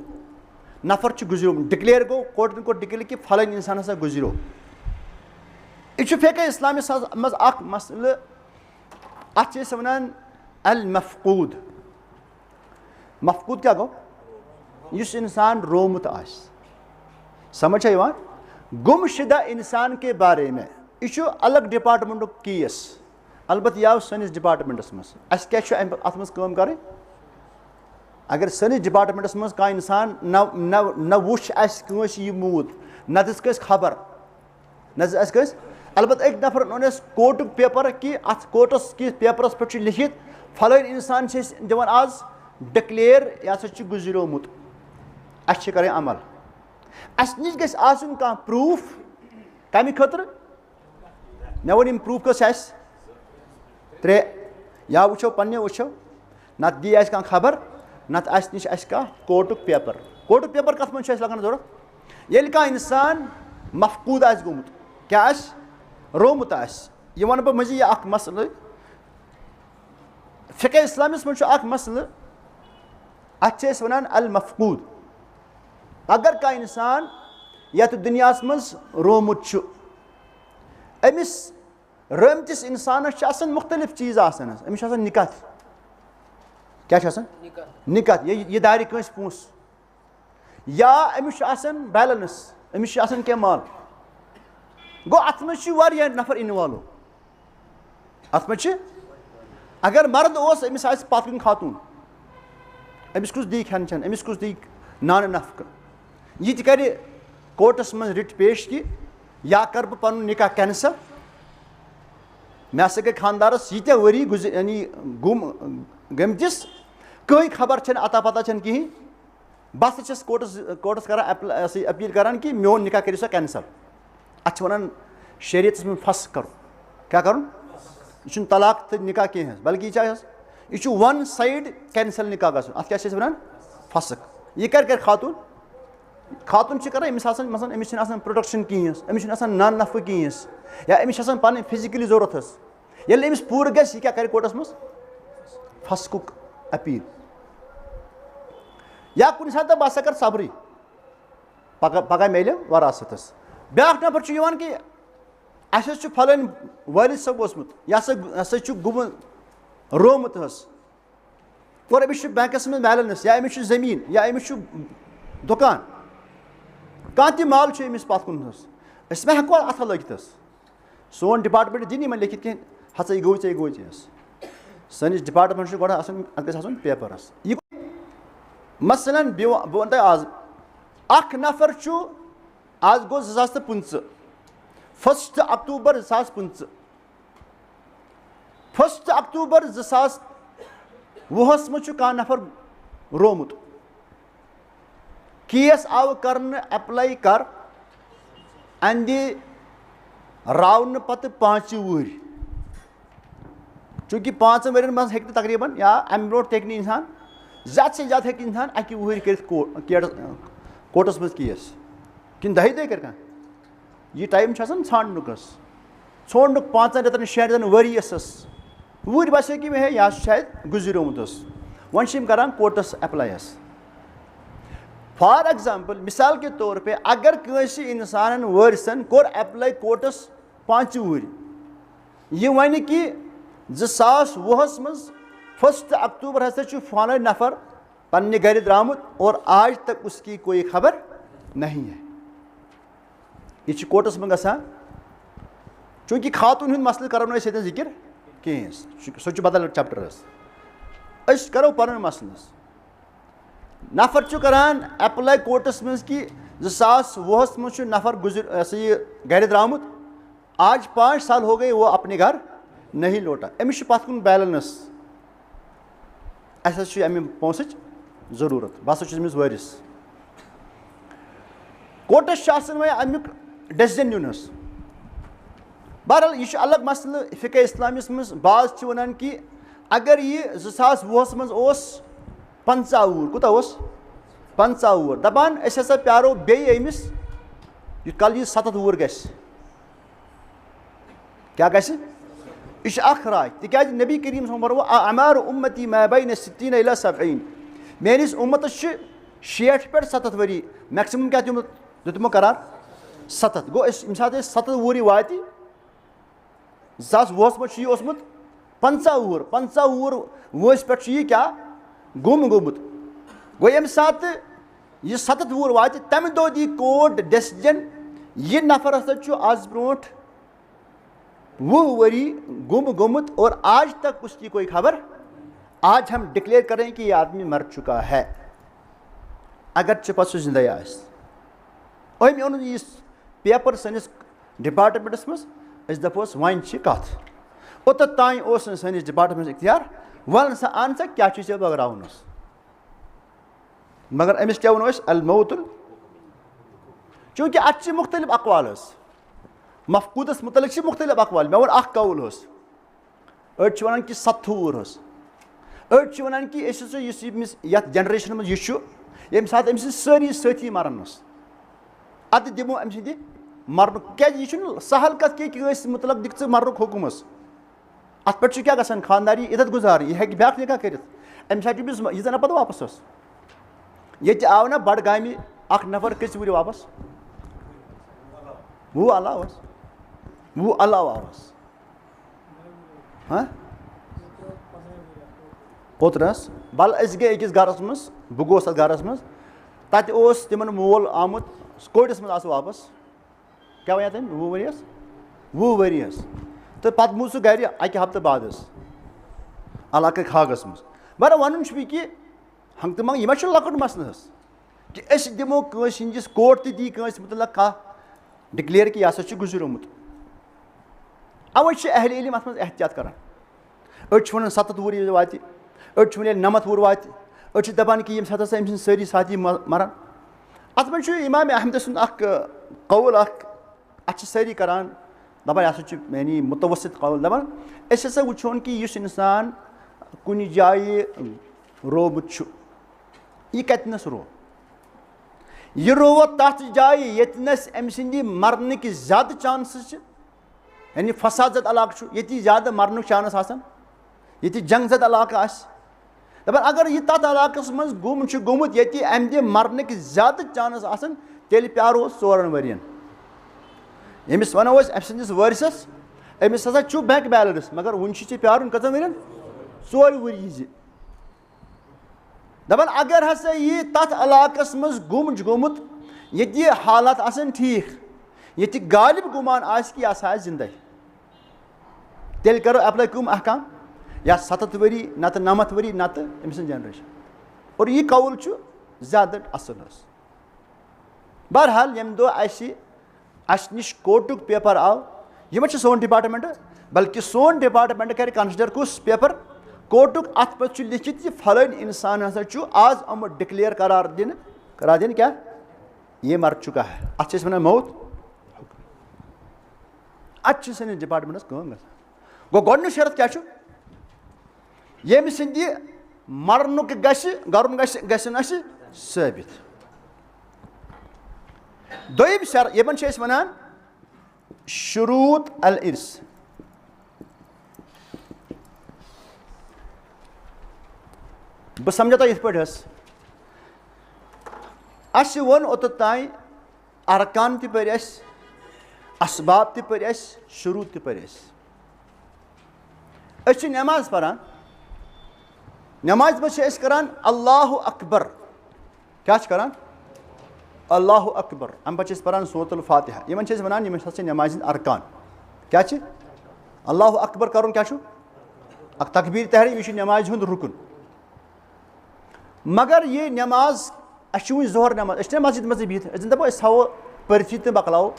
नफर गुजरो डिक्लेयर गो कोर्टन को डिक्लेयर कि फलन इंसान हसा गुजरो। यह फेका इस्लाम मज मसल अत वन अल मफकूद। मफकूद क्या गो? इस इंसान रोमुत आस। समझ है गुमशुदा इंसान के बारे में यह अलग डिपार्टमेंट केस अलबत्त यह सनिस डिपार्टमेंटस मज अस क्या अत मज काम करें। अगर सनिस डिपार्टमेंटस मज कह इंसान न वुच यह मूद न दिस खबर न दिस अलबत्त एक नफर ओन कोर्ट पेपर कि अत कोर्टस कि पेपरस पे लिखित फलन इंसान दिवान आज डिक्लेयर यह हसा गुजरोमुत अस करें अमल। अस नश गस आसन कह प्रूफ कम खतर मे वन प्रूफ कस 3 या वो पन्ने वो नत दी कह खबर नत नश कह कोर्टुक पेपर कत मन लगन जरूरत ये कह इंसान मफकूद गोमुत क्या रोमुत यह वन बह मजी यह मसल फ़िक़्ह इस्लामिस मज मसल अत वन अल मफकूद। अगर कह इंसान यथ दुनिया मज रोमुत अमिस रमतिस इंसानस मुख्तलिफ चीज़ अमिस निकत क्या निकत यह दारि कंस पोस या अमिस बैलेंस अमिस क्या माल गो अत मज नफर इन्वॉल्व अत मज अगर मर्द अमिस पत कन खातून अमिस कुछ दी खेन चेन अमिस कुछ दी नान नफक यह कर कोर्टस मज रिट पेश कि या कर बह पन निकाह कैंसल मे गई खानदारस यीत्या वरी यानी गुम गमतिस कहीं खबर अता पता कहीं बस छस कोर्टस कर अपील करान कि मोन निकाह करो सा कैंसल। अत वन शरीयत में फस करो क्या करुन यह तलाक तो निकाह कह बल्कि यह वन साइड कैंसल निकाह गन अत क्या वन फसक। यह कर खातून खातून कर अमिस प्रोडक्शन कहें अमिस नान नफ कहें या अमिस पन फिजिकली जरूरत ये अमिस पूर गस क्या कर कोर्टस मज फसकुक अपील या कुछ सात बह कर सबरी पगह मेल वरासतस। ब्या नफर कि अस फलन वालिद सब ओसमुत यह हसा गुम रोमुत और अमिस बैंकस में बैलेंस या अमिस जमीन या अमिस दुकान कह ति माल अमिस पत कुन मे हेको अथ लगित सोन डिपार्टमेंट दिन लिखित कह हसा गो चीज سٲنِس ڈِپاٹمنٹ چھُ گۄڈٕ آسُن اَتھ گژھِ آسُن پیپرس یہِ مثلاً بہٕ وَنہٕ تۄہہِ آز اکھ نفر چھُ آز گوٚو 2015 1 اکتوٗبر 2015 1 اکتوٗبر 2020 منٛز چھُ کانٛہہ نفر رومُت کیس آو کرنہٕ ایپلاے کر اَندِ راونہٕ پتہٕ 5 وُہٕرۍ چوٗنٛکہِ 5 ؤرین منٛز ہیٚکہِ نہٕ تقریٖبن یا اَمہِ برونٛٹھ تہِ ہیٚکہِ نہٕ اِنسان زیادٕ سے زیادٕ ہیٚکہِ اِنسان 1 وُہٕرۍ کٔرِتھ کوٹس منٛز کیس کِنہٕ 10 دۄہہِ کرِ کانٛہہ یہِ ٹایم چھُ آسان ژھانڈنُک حظ ژھونٛڈنُک 5 رٮ۪تن 6 رٮ۪تن ؤرۍیَس حظ وُہٕرۍ باسیو کہِ مےٚ ہے یہِ حظ چھُ شاید گُزریومُت حظ وۄنۍ چھِ یِم کران کوٹس ایپلاے حظ فار ایگزامپل مِثال کے طور پے اگر کٲنٛسہِ اِنسانن وٲرِثن کوٚر ایپلاے کوٹس 5 وُہٕرۍ یہِ وَنہِ کہِ 2020 منٛز 1 اکتوٗبر ہسا چھُ فلٲنۍ نفر پننہِ گرِ درٛامُت اور آج تک اس کی کوئی خبر نہیں ہے یہِ چھُ کوٹس منٛز گژھان چوٗنٛکہِ خاتوٗن ہُنٛد مسلہٕ کرو نہٕ أسۍ ییٚتٮ۪ن ذِکِر کِہینۍ سُہ چھُ بدل چیپٹر حظ أسۍ کرو پنُن مسلہٕ حظ نفر چھُ کران ایپلاے کوٹس منٛز کہِ 2020 منٛز چھُ نفر یہِ گرِ درٛامُت آج 5 سال ہو گئے وہ اپنے گھر نہیں لوٹا أمِس چھُ پتھ کُن بیلنس اَسہِ حظ چھُ اَمہِ پونٛسٕچ ضروٗرت بہٕ ہسا چھُس أمِس وٲرِث کوٹس چھُ آسان وۄنۍ اَمیُک ڈیسِجن نیُن حظ بہرحال یہِ چھُ الگ مسلہٕ فِقے اِسلامِیس منٛز بعض چھِ وَنان کہِ اگر یہِ 2020 منٛز اوس 15 وُہُر کوٗتاہ اوس 15 وُہُر دپان أسۍ ہسا پیارو بیٚیہِ أمِس یُتھ کال یہِ 7 وُہُر گژھِ کیاہ گژھِ یہِ چھُ اکھ راے تِکیازِ نبی کریٖم صٲبن فرمو اعمار اُمتی ما بین 60 الی 70 میٲنِس اُمتس چھِ 60 پٮ۪ٹھ 70 ؤری میکسِمم کیاہ دیُتمو قرار 7 گوٚو أسۍ ییٚمہِ ساتہٕ أسۍ 7 وُہٕرۍ واتہِ 2020 منٛز چھُ یہِ اوسمُت 15 وُہُر 15 وُہُر وٲنٛسہِ پٮ۪ٹھ چھُ یہِ کیاہ گوٚم گوٚمُت گوٚو ییٚمہِ ساتہٕ یہِ 7 وُہُر واتہِ تَمہِ دۄہ دی کوٹ ڈیسِجن یہِ نفر ہسا چھُ آز برونٛٹھ 20 ؤری گُم گوٚمُت اور آج تک اس کی کوئی خبر آج ہم ڈکلیئر کریں کہ یہ آدمی مر چکا ہے اگرچہ پتہٕ سُہ زِندَے آسہِ أمۍ اوٚن یہِ پیپر سٲنِس ڈِپاٹمنٹس منٛز أسۍ دپوس وۄنۍ چھِ کتھ اوٚتتھ تانۍ اوس نہٕ سٲنِس ڈِپاٹمنٹس اِختیار وَن سا اَن سا کیاہ چھُے ژےٚ بٲگراوُن حظ مگر أمِس کیاہ ووٚنو أسۍ الموتُل چوٗنٛکہِ اَتھ چھِ مُختٔلِف اقوال حظ مفقوٗدس مُتعلق چھِ مُختٔلِف اقوال مےٚ ووٚن اکھ قول حظ أڑۍ چھِ وَنان کہِ 7 وُہُر حظ أڑۍ چھِ وَنان کہِ أسۍ ہسا یُس أمِس یَتھ جنریشنہِ منٛز یہِ چھُ ییٚمہِ ساتہٕ أمۍ سٕنٛدۍ سٲری سٲتھی مران حظ اَدٕ دِمو أمۍ سٕنٛدِ مرنُک کیازِ یہِ چھُنہٕ سہل کَتھ کینٛہہ کہِ أسۍ مُتعلق دِکھ ژٕ مرنُک حُکُم حظ اَتھ پٮ۪ٹھ چھُ کیاہ گژھان خانداری عِزت گُزارٕنۍ یہِ ہیٚکہِ بیاکھ نِکاح کٔرِتھ اَمہِ ساتہٕ چھُ أمِس یہِ زَن پَتہٕ واپَس حظ ییٚتہِ آو نہ بڈگامہِ اکھ نفر کٔژِ وُہٕرۍ واپَس 20 علاوٕ حظ 20 علاوٕ آو حظ اوترٕ حظ بَلہٕ أسۍ گٔے أکِس گرَس منٛز بہٕ گوٚوُس تَتھ گرَس منٛز تَتہِ اوس تِمن مول آمُت کووِڈَس منٛز آسہٕ واپَس کیاہ وَنیٛا تٔمۍ 20 ؤری حظ 20 ؤری حظ تہٕ پَتہٕ موٗد سُہ گرِ 1 ہفتہٕ بعد حظ علاقہٕ کھاگَس منٛز مگر وَنُن چھُ مےٚ کہِ ہنٛگتہٕ منٛگہٕ یہِ ما چھُ لۄکُٹ مسلہٕ حظ کہِ أسۍ دِمو کٲنٛسہِ ہِنٛدِس کوٹ تہِ دی کٲنٛسہِ مُتعلق کانٛہہ ڈِکلیئر کہِ یہِ ہسا چھُ گُزریومُت اَوَے چھِ اہلِ علم اَتھ منٛز احتِیاط کران أڑۍ چھِ وَنان 7 وُہُر ییٚلہِ واتہِ أڑۍ چھِ وَنان ییٚلہِ 9 وُہُر واتہِ أڑۍ چھِ دَپان کہِ ییٚمہِ ساتہٕ ہسا أمۍ سٕنٛدۍ سٲری ساتھی مَران اَتھ منٛز چھُ اِمامِ احمدٕ سُنٛد اکھ قول اکھ اَتھ چھِ سٲری کران دَپان یہِ ہسا چھُ یعنی مُتوسِط قول دَپان أسۍ ہسا وٕچھون کہِ یُس اِنسان کُنہِ جایہِ روومُت چھُ یہِ کَتِنَس روو یہِ رووا تَتھ جایہِ ییٚتِنَس أمۍ سٕنٛدِ مَرنٕکۍ زیادٕ چانسٕز چھِ یعنی فساد زد علاقہٕ چھُ ییٚتہِ زیادٕ مَرنُک چانٕس آسان ییٚتہِ جنٛگ زد علاقہٕ آسہِ دَپان اگر یہِ تَتھ علاقَس منٛز گُم چھُ گوٚمُت ییٚتہِ اَمہِ مَرنٕکۍ زیادٕ چانٕس آسان تیٚلہِ پیارو أسۍ 4 ؤرین ییٚمِس وَنو أسۍ أمۍ سٕنٛدِس وٲرِثَس أمِس ہسا چھُ بینک بیلَنس مگر وُنہِ چھُ ژےٚ پیارُن کٔژَن ؤرین 4 ؤری زِ دَپان اگر ہسا یہِ تَتھ علاقَس منٛز گُم چھُ گوٚمُت ییٚتہِ حالات آسان ٹھیٖک ییٚتہِ غالِب گُمان آسہِ کہِ یہِ ہسا آسہِ زِندَے تیٚلہِ کَرو ایپلاے کٕم احکام या 7 वरी नत 9 वरी नत अम्स जनरेशन और यह कौल ज्यादा असल। बहरहाल यम दो अस निश कोर्टुक पेपर आव यह सोन डिपार्टमेंट बल्कि सोन डिपार्टमेंट कर कंसिडर कुस पेपर कोर्टुक अत पे लिखित फलन इंसान हसा आज आमुत डिक्लेयर करार दिन क्या ये मर चुका है अत वन मौत अत सैनिस डिपार्टमेंटस गो गोडनु शरत क्या यम सिंद मरनुक गरुन गसन साबित। दोयम शरत यमन वनान शुरूत अल इर्स बह समझा तो ये अस वोन ओत ताई अरकान पर असबाब पर शुरूत पर नमाज पढ़ान नमाज मज करान अल्लाह अकबर क्या करान अल्लाह अकबर अम पे पढ़ान सूरतुल फातिहा यमन वनान यम नमाज अरकान क्या अल्लाह अकबर कर क्या तकबीर तहरीम यह नमाज हुंद रुकन मगर ये नमाज अस जोहर नमाज मस्जिद मज बिहित दपो थो पढ़ी तो बकलाओ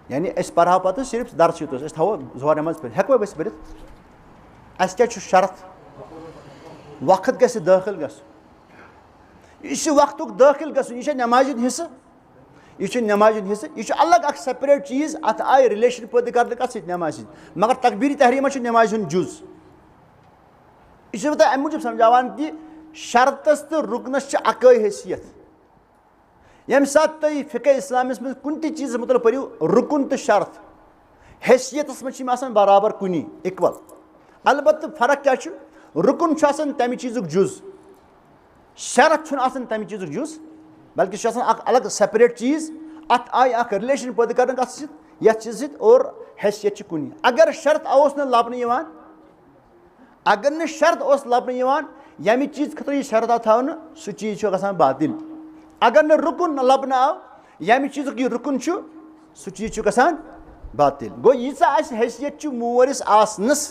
यानी पढ़ा पे सिर्फ दर्स यूत थो जोहर नमाज पढ़ हेको पढ़ अस क्या शर्त वक्त गस दाखिल गस वक्त दाखिल गसन यह नमाज हिस्स यह नमाज हिस्स यह अलग सेपरेट चीज़ अत आय रिलेशन पैदा कर नमाज मगर तकबीर तहरीम नमाज जुज यह बता अम मूजूब समझावान कि शर्तस तो रुकनस अक हैसियत यम सात तुम फ़िक़्ह इस्लामिस में कुन चीज़ मतलब पढ़ो रुकन तो शर्त हैसियतस में बराबर कुनी इक्वल अलबत्त फ़र्क क्या रुकन तमि चीज़ जुज शरत तमि चीज़ जुज बल्कि अलग सेपरेट चीज़ अत आय रिलेशन पैदा कर यथ चीज़ और हैसियत कुनी अगर शर्त ओस न लबन अगर न शर्त लबन यमि चीज़ खतर शर्त आव थो सह चीज़ गसान बातिल अगर न रुकन लबन आव यमि चीज़ यह रुकन सह चीज़ गसान बातिल गो यीचा हैसियत मोरिस आसनस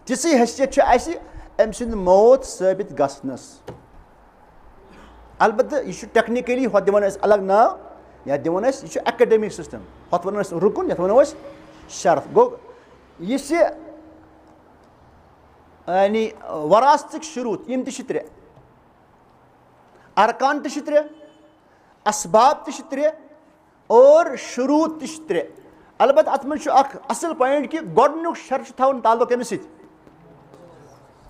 तिसै हैसियत अम सिंद मौत साबित गसनस अलबत्त यह टेक्निकली हथ दिवन अलग नाव या दिवन यह एकेडमिक सिस्टम हथ वन रुकन यथ वन शर्त गो यह यानी वरासत शुरूत यम त्रे अरकान त्रे असबाब त्रे और शुरूत त्रे अलबत्त अत मज असल पॉइंट कि गोडनुक शर्त थवन ताल्लुक कमिस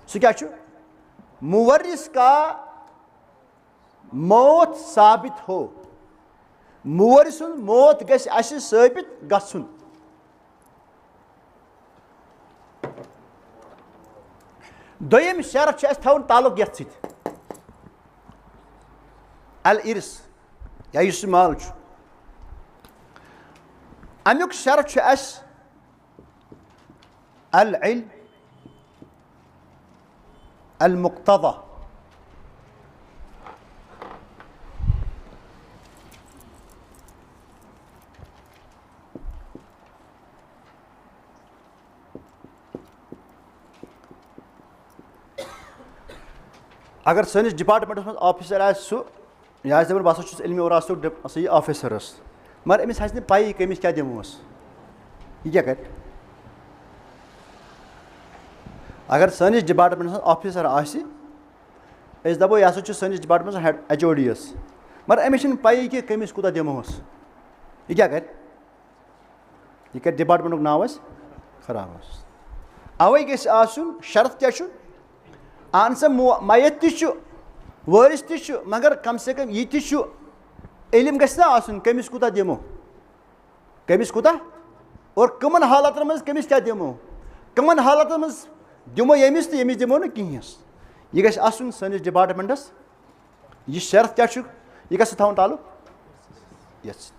सह क्या मुवर्रिस का मौत साबित हो मुवर्रिस मौत गस साबित गसन दोयम शर्त थवन ताल्लुक यथ अल इर्स या इस माल अमुक शर्त अल इल्म अल मुक्तदा अगर सैनिस डिपार्टमेंटस मज ऑफिसर यह दपान बस इल्मी वरासतुक सही ऑफिसर मगर अमिस आस पाई कमिस क्या दिमोस यह क्या कर अगर सैनिस डिपार्टमेंटस ऑफिसर दपो यह सैनिस डिपार्टमेंटस हेड HOD मगर अमिस पाई कि कमिस कूत दिमोस यह क्या कर डिपार्टमेंट नाव खराब अवे गस शर्त क्या आन सा मयत वारिस मगर कम से कम यह इल्म गसन कमिस कूत दिमो कमिस कूत और कमन हालातन मज कमिस क्या दिमो कमन हालातन मज दिमो यमिस तो यमिस दिमो ना कहिंस यह गस आसन सैनिस डिपार्टमेंटस यह शर्त क्या यह गस थवन ताल्लुक यस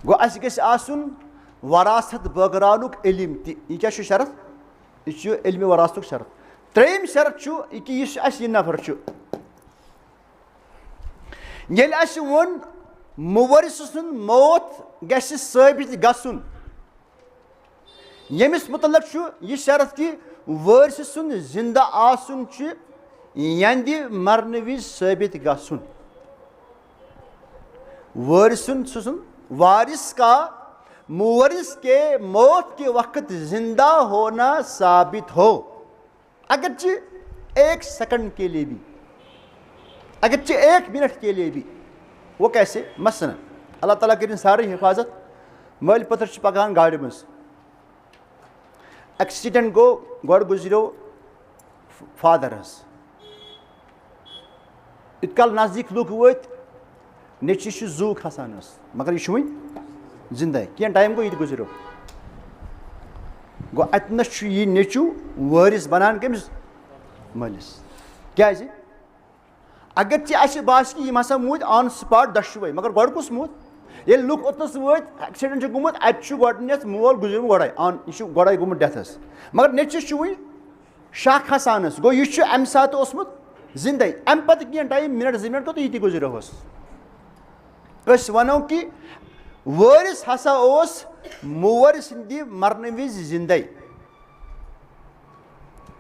गो अस गस आसन वरासत बगरानुक इल्म ति यह क्या शर्त यह इल्मी वरासतुक शर्त त्रेम शर्त कि यह नफर ये वोन मुवर्रिस सुन मौत गस साबित गसन यमिस मुतलक यह शरत कि वारिस सुन जिंदा आसुन यंद मरने विज साबित गसुन। वारिस का मुवरिस के मौत के वक्त जिंदा होना साबित हो, अगरचे 1 सेकंड के लिए भी, अगरचे 1 मिनट के लिए भी। वो कैसे? मसलन अल्लाह ताला करें सारी हिफाजत, मल पत्थर पकान गाड़ी मज, एक्सीडेंट गो, गो गुजरो फादरस, इत कल नजदीक लूक वत नचि जू खसान, मगर यह वन जिंदा, क्या टाइम गो, ये गुजरो गो, अतनस यह नचू वारिस बनान कमिस मलिस। क्या अगर बास कि यम हसा मूत ऑन स्पॉट दशवे, मगर गो कुस मूत, ये लुक ओतनस वत एक्सीडेंट गुमुत, अत मोल गुजरम गोड़े ऑन, यह गोड़े गुमुत डेथस, मगर नचिस वन शाह खसान, गो यह अम सात ओसमुत जिंदा, अम पत क्या टाइम मिनट 2 मिनट तो ये गुजरो वनो कि वारिस हसा ओस मुवरिस सिंदि मरने विज जिंदा,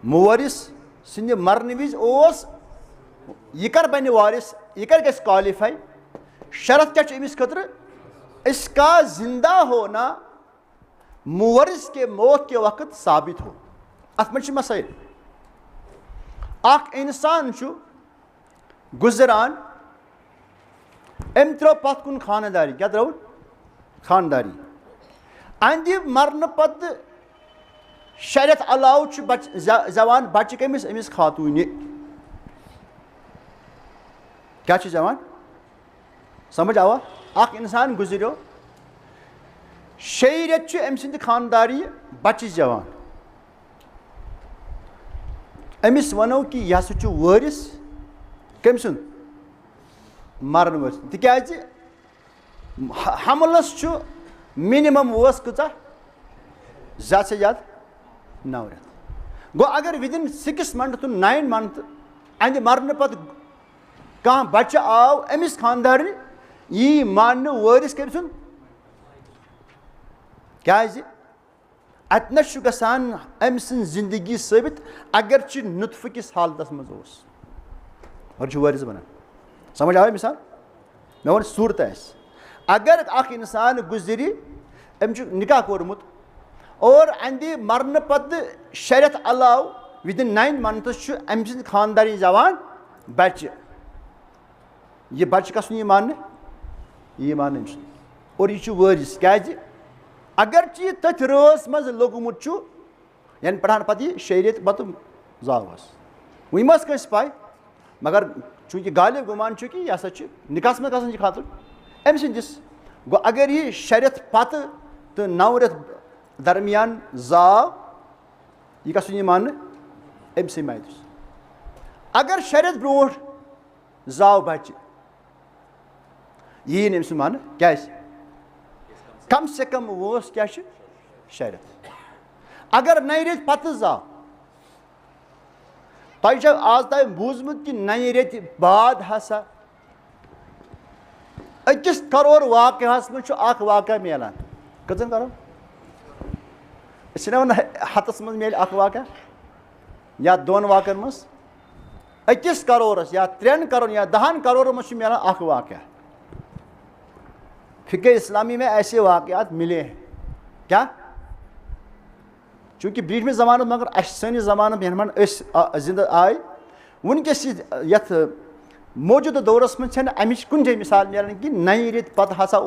मुवरिस सिंदि मरने विज ओस यह कर बन वारिस, यह कर गस क्वालिफाई। शरत क्या अमिस खतर? इसका जिंदा होना मुवरिस के मौत के वक्त साबित हो। अत मज मसाइल, इंसान गुजरान, अम त्रो पत कुन खानदारी, क्या त्रो खानदारी, अंद मरन पत शरीयत अलाव जवान बच्चे कमिस, अमिस खातून, क्या जवान, समझ आवा? इंसान गुजरो, शरीयत अम सिंद खानदारी बच्चे जवान, अमिस वनो कि यह हसा वारिस कम सुन मरन वस, तिकाज हमलस मिनिमम वस कचा ज्यादा से ज्यादा 9 रेत। गो अगर विदिन 6 मंथ तो 9 मंथ अंद मरने पत कह बच्चे आव अमिस खानदार यी मान वारिस कम सुन, क्या अतनस गसान अम सं जिंदगी साबित अगर नुतफ किस हालत मज और वारिस बना। समझ आवे मिसाल? मे वन सूरत अगर इंसान गुजरी, अम निकाह कोरमुत और अंदि मरने पत शरीयत अलाव विदिन 9 मंथस अम सं खानदारी जवान बच्चे, यह बच्चे कसन यह मानने, यह मान और यह वारिस। क्या अगर तथ रस मज लोगमुत यानी पढ़ान पत शरीयत पत जावस वही मस कस पाए, मगर चूंकि गालिब गुमान कि यह हसा निकास में गसन खातर अम सिंदिस। गो अगर यह शरीयत पत तो 9 रेत दरमियान जाव, यह कसन यह मान अम से मायदुस। अगर शरीयत ब्रोह जाव बच्चे, यह अम से मान, क्या कम से कम वोस क्या शरीयत। अगर 9 रेत पत जाव, तुझे आज तक बूजमुत कि 9 रेत बाद हसा 1 करोड़ वाक़यास में वाक़या मिलान, कजन करो वन हतस मज मिल वाक़या या 2 वाक़न मज 1 करोड़स या 3 करोड़ या 10 करोड़ मज मिलान वाक़या। फ़िक़्ह इस्लामी में ऐसे वाक़यात मिले हैं। क्या? चूँकि ब्रीच ज़माना, मगर सैनिस ज़माना मेहमान जिंदा आए वनकस यथ मौजूदा दौरस में अमिच कुन जाए मिसाल मिलान कि 9 रेत पत हसा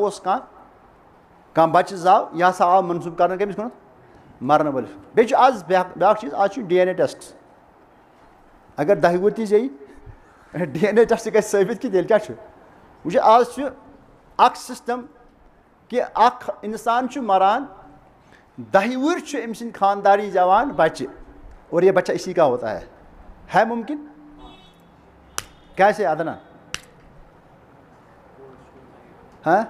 कह बच्चे जाव, यह हसा आव मनसूब कर कमिस कुन मरने वलिस। बे आज ब्या चीज़, आज DNA टेस्ट, अगर 10 वुर ती DNA टेस्ट गि साबित कि क्या वो आज सिस्टम कि इंसान मरान 10 वुर अम सिंद खानदारी जवान बच्चे और ये बच्चा इसी का होता है मुमकिन? कैसे अदना? हाँ,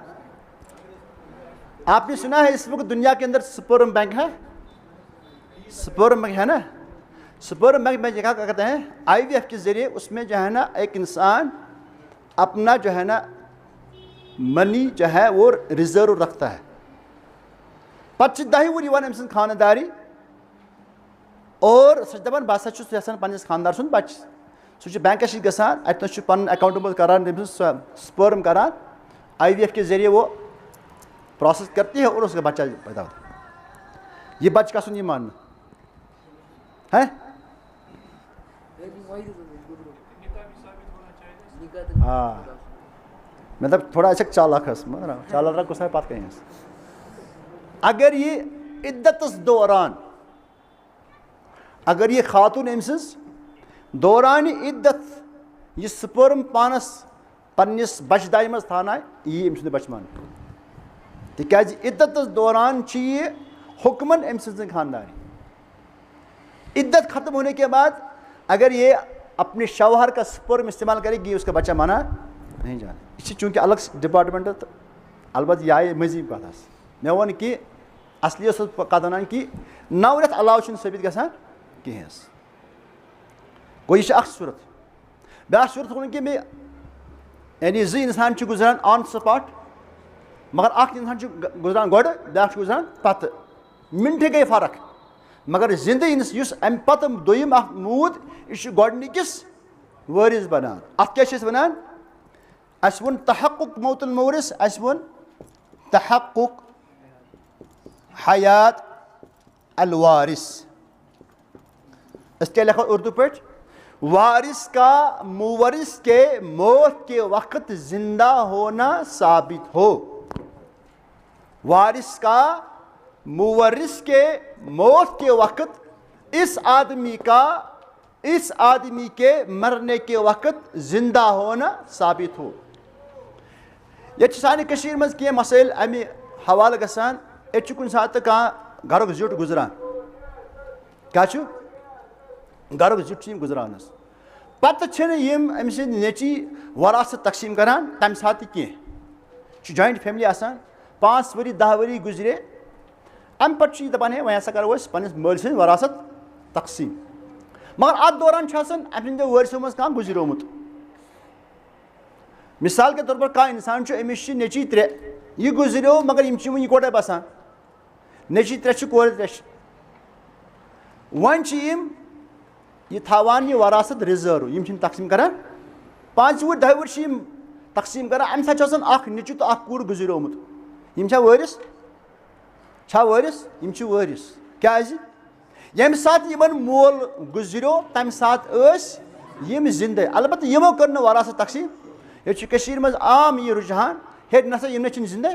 आपने सुना है इस वक्त दुनिया के अंदर स्पर्म बैंक है, स्पर्म बैंक है ना। स्पर्म बैंक में क्या कहते हैं, IVF के जरिए उसमें जो है ना एक इंसान अपना जो है ना मनी जो है वो रिजर्व रखता है। पत् 10 वुहर अम सं खानदारी और सह दपान बह हसा यसान पन्निस खानदार सुन बच्च सह बैंकस गसान अतन पन अकाउंटेबल करान स्पर्म करान IVF के जरिए वो प्रोसेस करती है और उसका बच्चा पैदा होता है। ये बच्च का सुन ये मान है हाँ मतलब थोड़ा अच्छा चालाक चालाक गुस्सा पत कहीं अगर ये इद्दतस दौरान अगर ये खातून अमस दौरान इद्दत यह स्पर्म पानस पन्निस बचदाई मज थाना यह अम बच मान तिकाज इद्दतस दौरान ये हुक्मन अम सज खानदारी इद्दत खत्म होने के बाद अगर ये अपने शौहर का स्पर्म इस्तेमाल करेगी उसका बच्चा माना नहीं जाना यह चूँकि अलग डिपार्टमेंट तो अलबत् यह आए मजीब कथ मे वो कि असली कत वन कि 9 रेत अलाव साबित गसान कहें गो यह सूरत ब्या सूरत वो कि मे यानी 2 इंसान गुजरान ऑन स्पॉट मगर अख इंसान गुजरान गोड़ ब्या गुजरान पत मिनट गई फर्क मगर जिंदगी अम पत दोयम मूद यह गोडनिकिस वरिस बनान अत क्या वनान अस वोन तहक्कुक मौतुल मौरिस अस वोन तहक्कुक हयात अल वारिस क्या लिखा उर्दू पे वारिस का मुवरिस के मौत के वक्त जिंदा होना साबित हो वारिस का मुवरिस के मौत के वक्त इस आदमी के मरने के वक्त जिंदा होना साबित हो ये सानी कशीर मज कह मसाइल अमे हवाले गसान ये कुन सात कह घर जुट गुजरान क्या घर जुट गुजरान पत अम सद नेची वरासत तकसीम करान तम सात कह जॉइंट फैमिली आसान 5 वरी 10 वरी गुजरे अम पे दपान है वह हसा करो पन्निस मल सद वरासत तकसीम मगर अत दौरान अम वरिसों मज कह गुजरोमुत मिसाल के तौर पर कह इंसान अमिस नेची 3 यह गुजरो मगर यह इकोटे बसान नेची 3 कोर 3 वन यह थावान यह वरासत रिजर्व यम तकसीम करान 5 वुहर 10 वुहर तकसीम करान अम साथ नीचु तो कूर गुजरोमुत यम वरिस वरिस यम वरिस क्या यम सात यमन मोल गुजरो तम सात यम जिंदे अलबत्त यमो कर वरासत तकसीम ये मज आम यह रुझान हे नसा यम जिंदे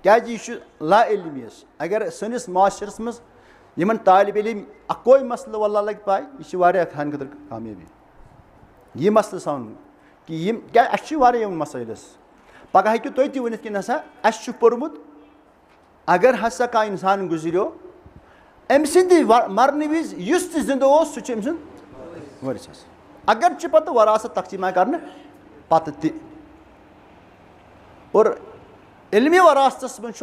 क्या यह ला इल्मियस अगर सनिस माशरस मज यमन तालिब इल्म अकोई मसल वल्ला लग पाए यह खान खतर कामयाबी यह मसल सान कि यम क्या यम मसैलस पगह हेकु तुम तह वन कि नसा पोर्मुत अगर हसा कह इंसान गुजरो अम सद मरने विज युस जिंद सह अम वरिस अगर पत वरासत तकसीम कर पत और इल्मी वरासतस मज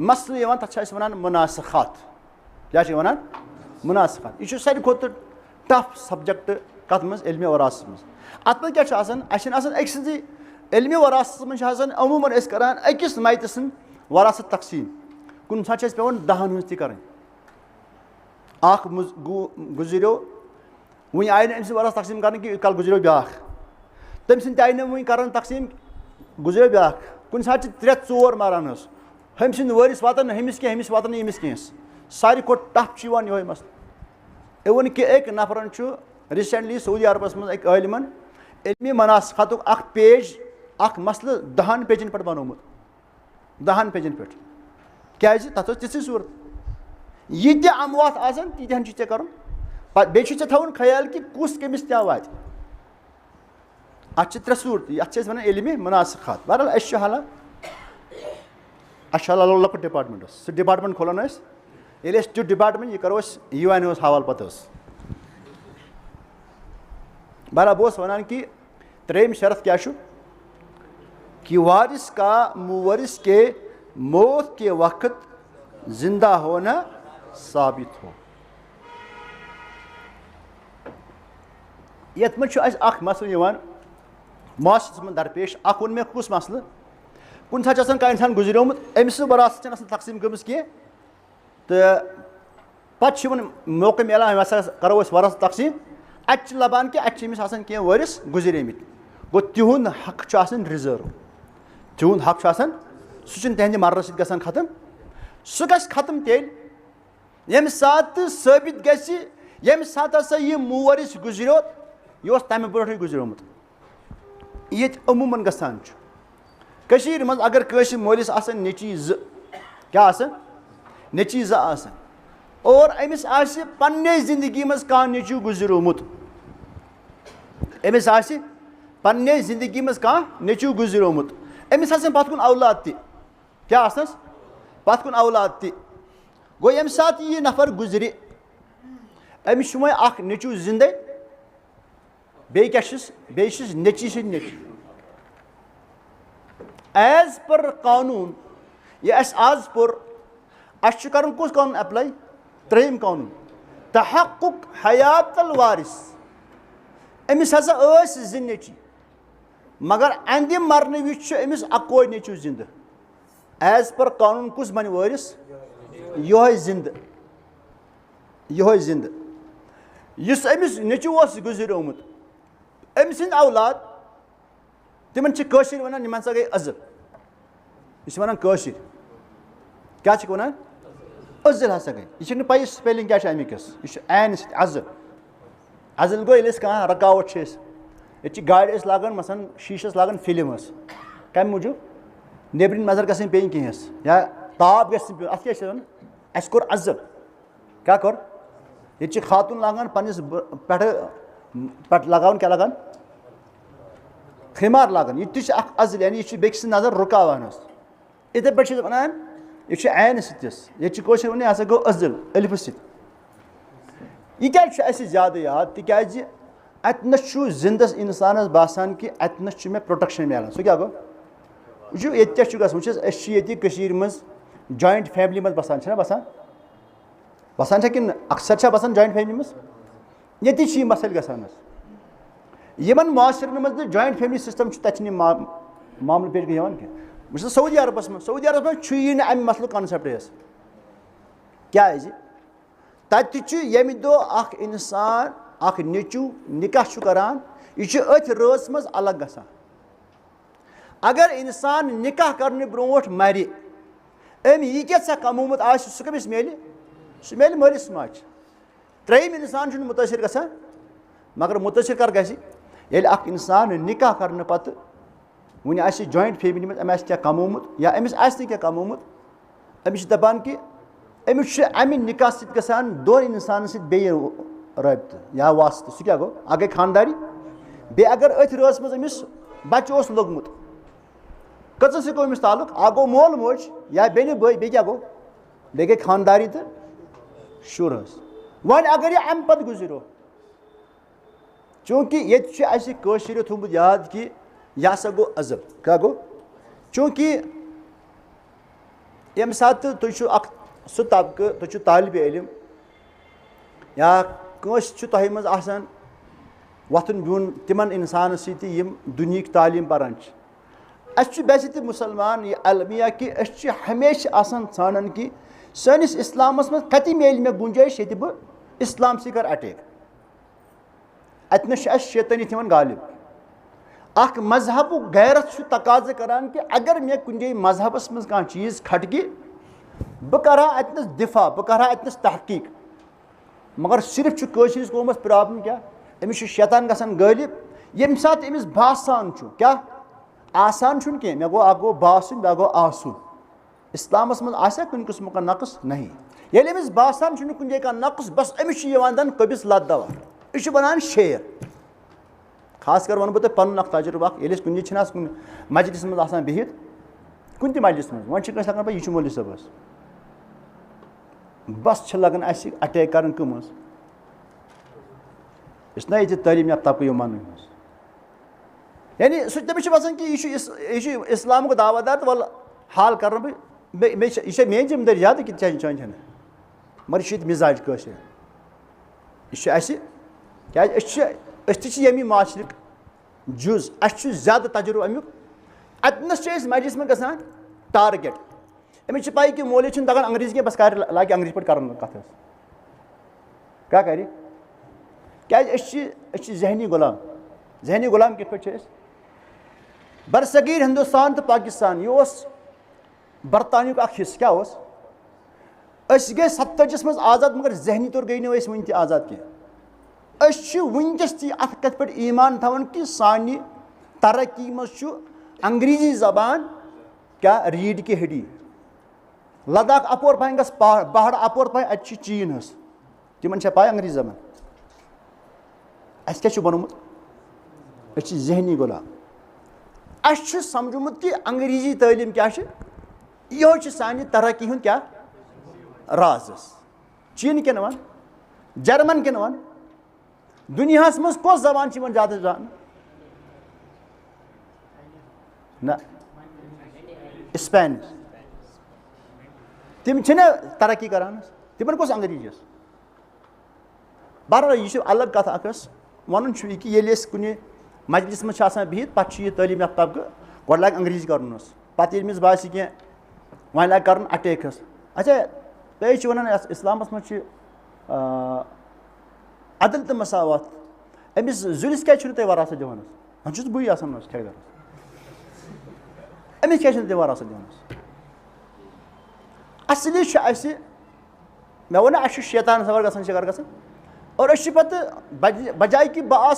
मसल तथ वन मुनासखात क्या वन मुनासखात यह सारे खुद टफ सब्जेक्ट कत मज इल्मी वरासत मज अत क्या अक सज इल्मी वरासत मज अमूमन करान अकिस मैत सद वरासत तकसीम कुन सात पेवन 10 हज तक गुजरो वन आय ना वरासत तकसीम कर कि कल गुजरो ब्या तम सद आय ना वन कर तकसीम गुजरो ब्या कुन सात 3-4 मरान हम सद वरिस वातान हमिस कह हमिस वातान यमिस कह सारी खुद टफ ये मसल वन कि एक नफरन रिसेंटली सऊदी अरबस मज एक आलिमन इल्मी मनासखात पेज मसल 10 पेजन पे बनोमुत 10 पेजन पे क्या तथ सूरत यह अमवात आसान तीहन चे कर बे थवन ख्याल कि कुस कमिस क्या वात अत 3 सूरत अत वन इल्मी मनासखात बहरहाल हाला लकुट डिपार्टमेंट सह डिपार्टमेंट खोलान ये तुत डिपार्टमेंट यह करो UN हवाल पत बहरहाल बह वन कि 3 शर्त क्या कि वारिस का मुवरिस के मौत के वक्त जिंदा होना साबित हो ये मसल माशरस दरपेश वन मे कुस मसल कुन साथ कह इंसान गुजरियोमुत अमिस वरासत तकसीम गमस कह तो पे मौका मिलान हसा करो वरासत तकसीम अत लबान कि अमिस कह वरिस गुजरेमित गो तिहुंद हक रिजर्व तिहुंद हक सह तहद मर्र सत खत्म सह गस खत्म तेल यम सात साबित गस यम सात हसा यह मोवरिस गुजरो यह तमें ब्रोट गुजरोमुत ये अमूमन गसान कशीर मज अगर कशिर मोलिस आसन नेची ज क्या नेची ज आसन और अमिस आसि पन्ने जिंदगी मज कह नेचू गुजरोमुत अमिस आसि पन्ने जिंदगी मज कह नेचू गुजरोमुत अमिस आसन पत कुन औलाद ति क्या आसनस पत कुन औलाद ति गो यम सात यह नफर गुजरि अमिस वह अख नेचू जिंदे बे क्या नेची से नेची एज पर कानून यह आज पुर अस कर कुस कानून अप्लाई त्रेम कानून तहक्कुक हयातल वारिस अमिस हसा जि नेची मगर अंदि मरने विज अमिस अकोय नेचू जिंद एज पर कानून कुस बन वारिस यह जिंद इस अमिस नेचू गुजरोमुत अम सद औलाद तिमन वन निमन सा गई अजल यह वन क्या वन अजल हसा गई यह पे स्पेलिंग क्या अमिकस यह एन अजल अजल गो ये कह रकावट ये गाड़ लागान मसन शीशस लागान फिल्म कम मूजूब नेबरिन नजर गई पे कहेंस या ताप गि अत क्या अस कोर अजल क्या कोर ये खातून लागान पन्निस पे लगान क्या लगान खिमार लागान यह अजल यानी यह बेकिस नजर रुकावान इथे पे वन यह एन सतिस ये वन यह गो अजल अलिफ सत यह क्या ज्यादा याद तिज अतनस जिंदस इंसानस बासान कि अतनस मे प्रोटेक्शन मिलान सह क्या गो वो ये गई मज जॉइंट फैमिली मज बसान बसान कि अक्सर बसान जॉइंट फैमिली मज ये मसल गसान यमन माशरन मज जॉइंट फैमिली सिस्टम तथन मामल पेश गई कह सऊदी अरबस मज अम मसल कॉन्सेप्ट क्या तत यम दो इंसान नेचू निकाह करान यह अथ रस मज अलग गसान अगर इंसान निकाह करने ब्रोट मर अम यह कमोमुत सह कमिस मिले सह मिले मलिस माज त्रेम इंसान मुतासर गसान मगर मुतासर कर गि इंसान निकाह करने पत वन जॉइंट फैमिली मज अम क्या कमोमुत या अमिस क्या कमोमुत अमिस दपान कि अमिस अमि निकाह सत गसान दोन इंसान सत रबत या वास्त सह क्या गो अ गई खानदारी बे अगर अथ रस मज अमिस बच्चे लोगमुत कचन सो अमिस ताल्लुक आ गो मोल मोज या बेन बई बे क्या गो बे गई खानदारी तो शुर वन अगर यह अम पत गुजरो चूँकि ये थोमुत याद कि यह हसा गो अजल क्या गो चूँकि यम सात सह तबक़ तुम तालिब इलम या तह मज वथन बिहुन तिमन इंसान सम दुनिया तालीम पारान वैसे मुसलमान यह अलमिया कि हमेशा ान कि सनिस इस्लामस मज कति मिल मे गुंजाइश ये बह इस्लाम से कर अटैक अतनस शैतानी थवन गालिब अख मजहब गैरत तकाज करान कि अगर मे कुन जाए मजहबस मज कह चीज़ खटगी बह कर अतनस दिफा बह कर अतनस तहकीक मगर सिर्फ कशिस कौमस प्रॉब्लम क्या अमिस शैतान गसान गालिब यम सात अमिस बासान क्या आसान कह मे गो गो बासन बे गो आसन इस्लामस मज आसा कुन किस्म का नक्स नहीं ये अमिस बासान कुन जाए नक्स बस अमिस दन कबिस लद दवा यह बनान शेर खास कर वन बह तुम पन तजुर्बा ये कुन कुन मजलिस मज बिहित कुन त मजलिस मज वन हेकान यह मौलवी सबस बस लगन अटैक कर कम ना ये तलीम याफ्ता तबक़ मन यानी तमिस बसान कि यह इस्लाम दावादार तो वल हाल कर यह मेन जिम्मेदारी ज्यादा कि चान मगर यह मिजाज यह यमी माशरक जुज अस ज्यादा तजुर्बा अमुक अतनस मजलिस में गसान टारगेट अमिस पाई कि मोली तगन अंग्रेजी के बस कर लागे अंग्रेजी पे कर कथ क्या कर क्या जहनी गुलाम कित पे बरसगीर हिंदुस्तान तो पाकिस्तान यह बरतानियुक हिस्स क्या गए 47 मज आज़ाद मगर जहनी तौर गई नस वन आज़ाद कह वनकस अत कथ पे ईमान थवन कि सानि तरक्की मज अंग्रेजी जबान क्या रीड की हडी लद्दाख अपोर पान गस पहाड़ अपोर पान अत चीन हस तिमन पाए अंग्रेजी जबान अस क्या बनोमुत जहनी गुलाम अस समझुमुत कि अंग्रेजी तालीम क्या यह सानि तरक्की हुंद क्या राज चीन के वन जर्मन के वन दुनिया मज कस जबान ज्यादा जान ना स्पेनिश तिम तरक्की करान तिमन कस अंग्रेजी बहरहाल यह अलग कथ वन कि कुन मजलिस मज बिहित पे यह तालीम याफ्ता तबकह गो लाग अंग्रेजी कर पे मिस बास कह वन लाग कर अटैक अच्छा तुम वन इस्लामस मज अदल तो मसावत अमिस जुलिस क्या तुम वरासत दिवान वह बुई ठेकेदार अमिस क्या तुम वरासत दिवान असली मे वो ना शैतान सवार ग शिकार ग और पे बजाय कि बह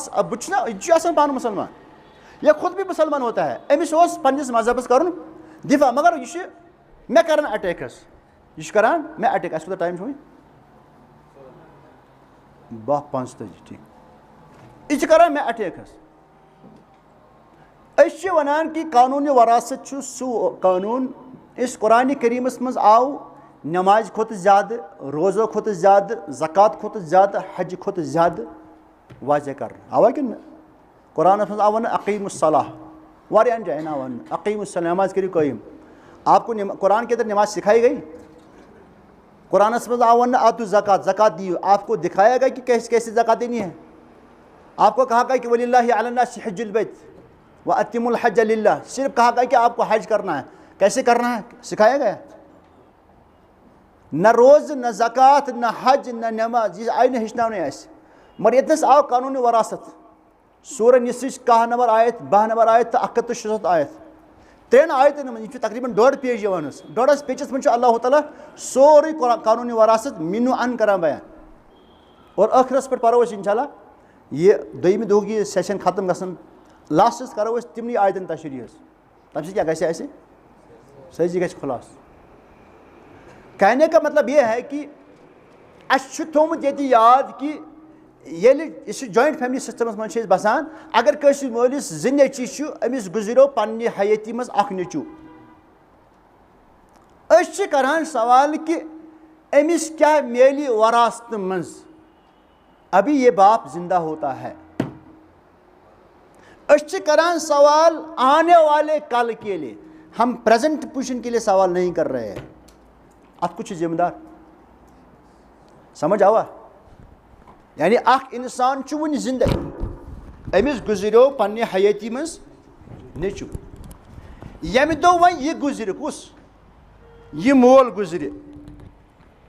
पान मुसलमान यह खुद भी मुसलमान होता है अमिस पन्निस मजहबस कर दिफा मगर यह मे कर अटैकस यह करान मे अटैक अस टाइम वो 12:45 ठीक यह करान मे अटैकस वन कि कानून वरासत सह कानून इस कुरान करीमस मज आव नमाज खुद ज़्यादा रोज़ो खुद ज़्यादा ज़कात खुद ज़्यादा हज खुद ज़्यादा वाज़े कर आवा कि कुरान मज आव अक़ीमुस्सलाह वारियान जाए ना वन अक़ीमुस्सलाह नमाज करियो क़ायम आपको कुरान के अंदर नमाज सिखाई गई कुरान मज आव आतु ज़कात दियो आपको दिखाया गया कि कैसे कैसे ज़कात देनी है आपको कहा गया कि वलिल्लाहि अलन्नासि हज्जुल बैत व अतिमुल हज्ज लिल्लाह सिर्फ कहा गया कि आपको हज करना है कैसे करना है सिखाया गया न रोज़ न ज़कात न हज न नमाज यह आई हेचन मगर यतनस आव कानून वरासत सूरह निस 10 नंबर आयत 12 नंबर आयत तो 167 आयत 3 आयतन मज तकरीबन 1.5 पेज यवान 1.5 पेजस मज अल्लाह ताला सोरे कानून वरासत मिनु अन करान बयान और आखिरस पे परो इंशाल्लाह यह दोयम दोह यह सेशन खत्म गसन लास्टस करो तिमन आयतन तशरीह तम क्या गि सजी गि खुलास कहने का मतलब यह है कि अस थोमुत ये याद कि इस जॉइंट फैमिली सिस्टमस मज बसान अगर कसिर मोलिस 2 नेची अमिस गुजरो पन्ने हयाती मज अख नेचू करान सवाल कि अमिस क्या मेली वरासत मज अभी ये बाप जिंदा होता है करान सवाल आने वाले कल के लिए हम प्रेजेंट पोजीशन के लिए सवाल नहीं कर रहे हैं अत कुछ जिम्मेदार समझ आवा यानी अख इंसान वन जिंदा अमिस गुजरो पन्ने हयाती मज नेचू यम दो वन यह गुजर कुस यह मोल गुजर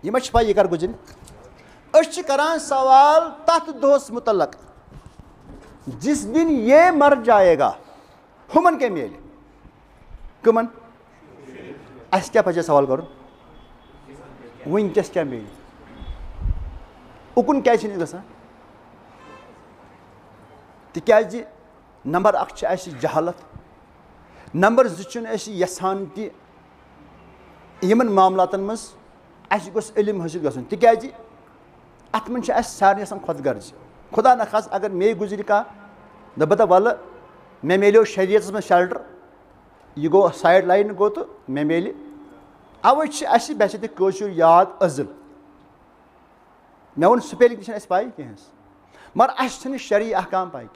यह मा पा यह कर गुजर करान सवाल तथ दोस मुतलक जिस दिन ये मर जाएगा हुमन के मेल कमन अस क्या पे सवाल कर वनकस क्या मेल उकुन क्या ग तिज नंबर 1 जहालत नंबर 2 यसान तिमन मामलातन मज गोस इल्म हासिल गसन तिज अत मन सारे खुद गर्ज खुदा न खास अगर मे गुजर का दबा वल मे मिलो शरीयत में शेल्टर यह गो साइड लाइन गो तो मे मिल अवे बस कशुर याद अजल मे वो स्पेलिंग पाई कह मगर अस शरई अहकाम पाई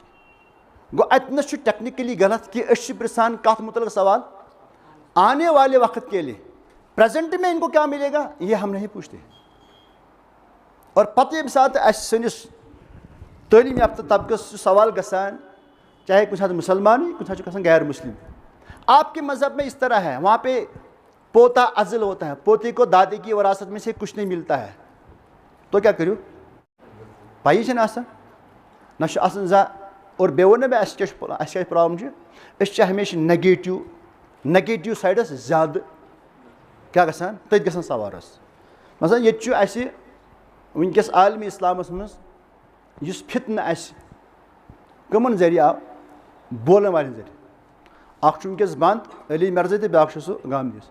गो अतनस टेक्निकली गलत कि पृछान कत मुतल सवाल आने वाले वक्त के लिए प्रेजेंट में इनको क्या मिलेगा ये हम नहीं पूछते और पत ये सात सनिस तलीम याफ्ता तबकस सवाल गसान चाहे कुछ मुसलमान कुछ गैर मुस्लिम आपके मज़हब में इस तरह है, वहाँ पे पोता अज़ल होता है, पोते को दादी की वरासत में से कुछ नहीं मिलता है, तो क्या करूँ? पाई छे आसान ना आसान जा। और बे वो मैं क्या प्रॉब्लम हमेशा नेगेटिव साइडस ज़्यादा क्या गसान तथ गसान सवारस। मसलन ये वनकस आलमी इस्लामस मज फितन कमन जरिया आव बोलन वाले जरिए वनकस बंद अली मर्जी तो ब्या सह गामदीस।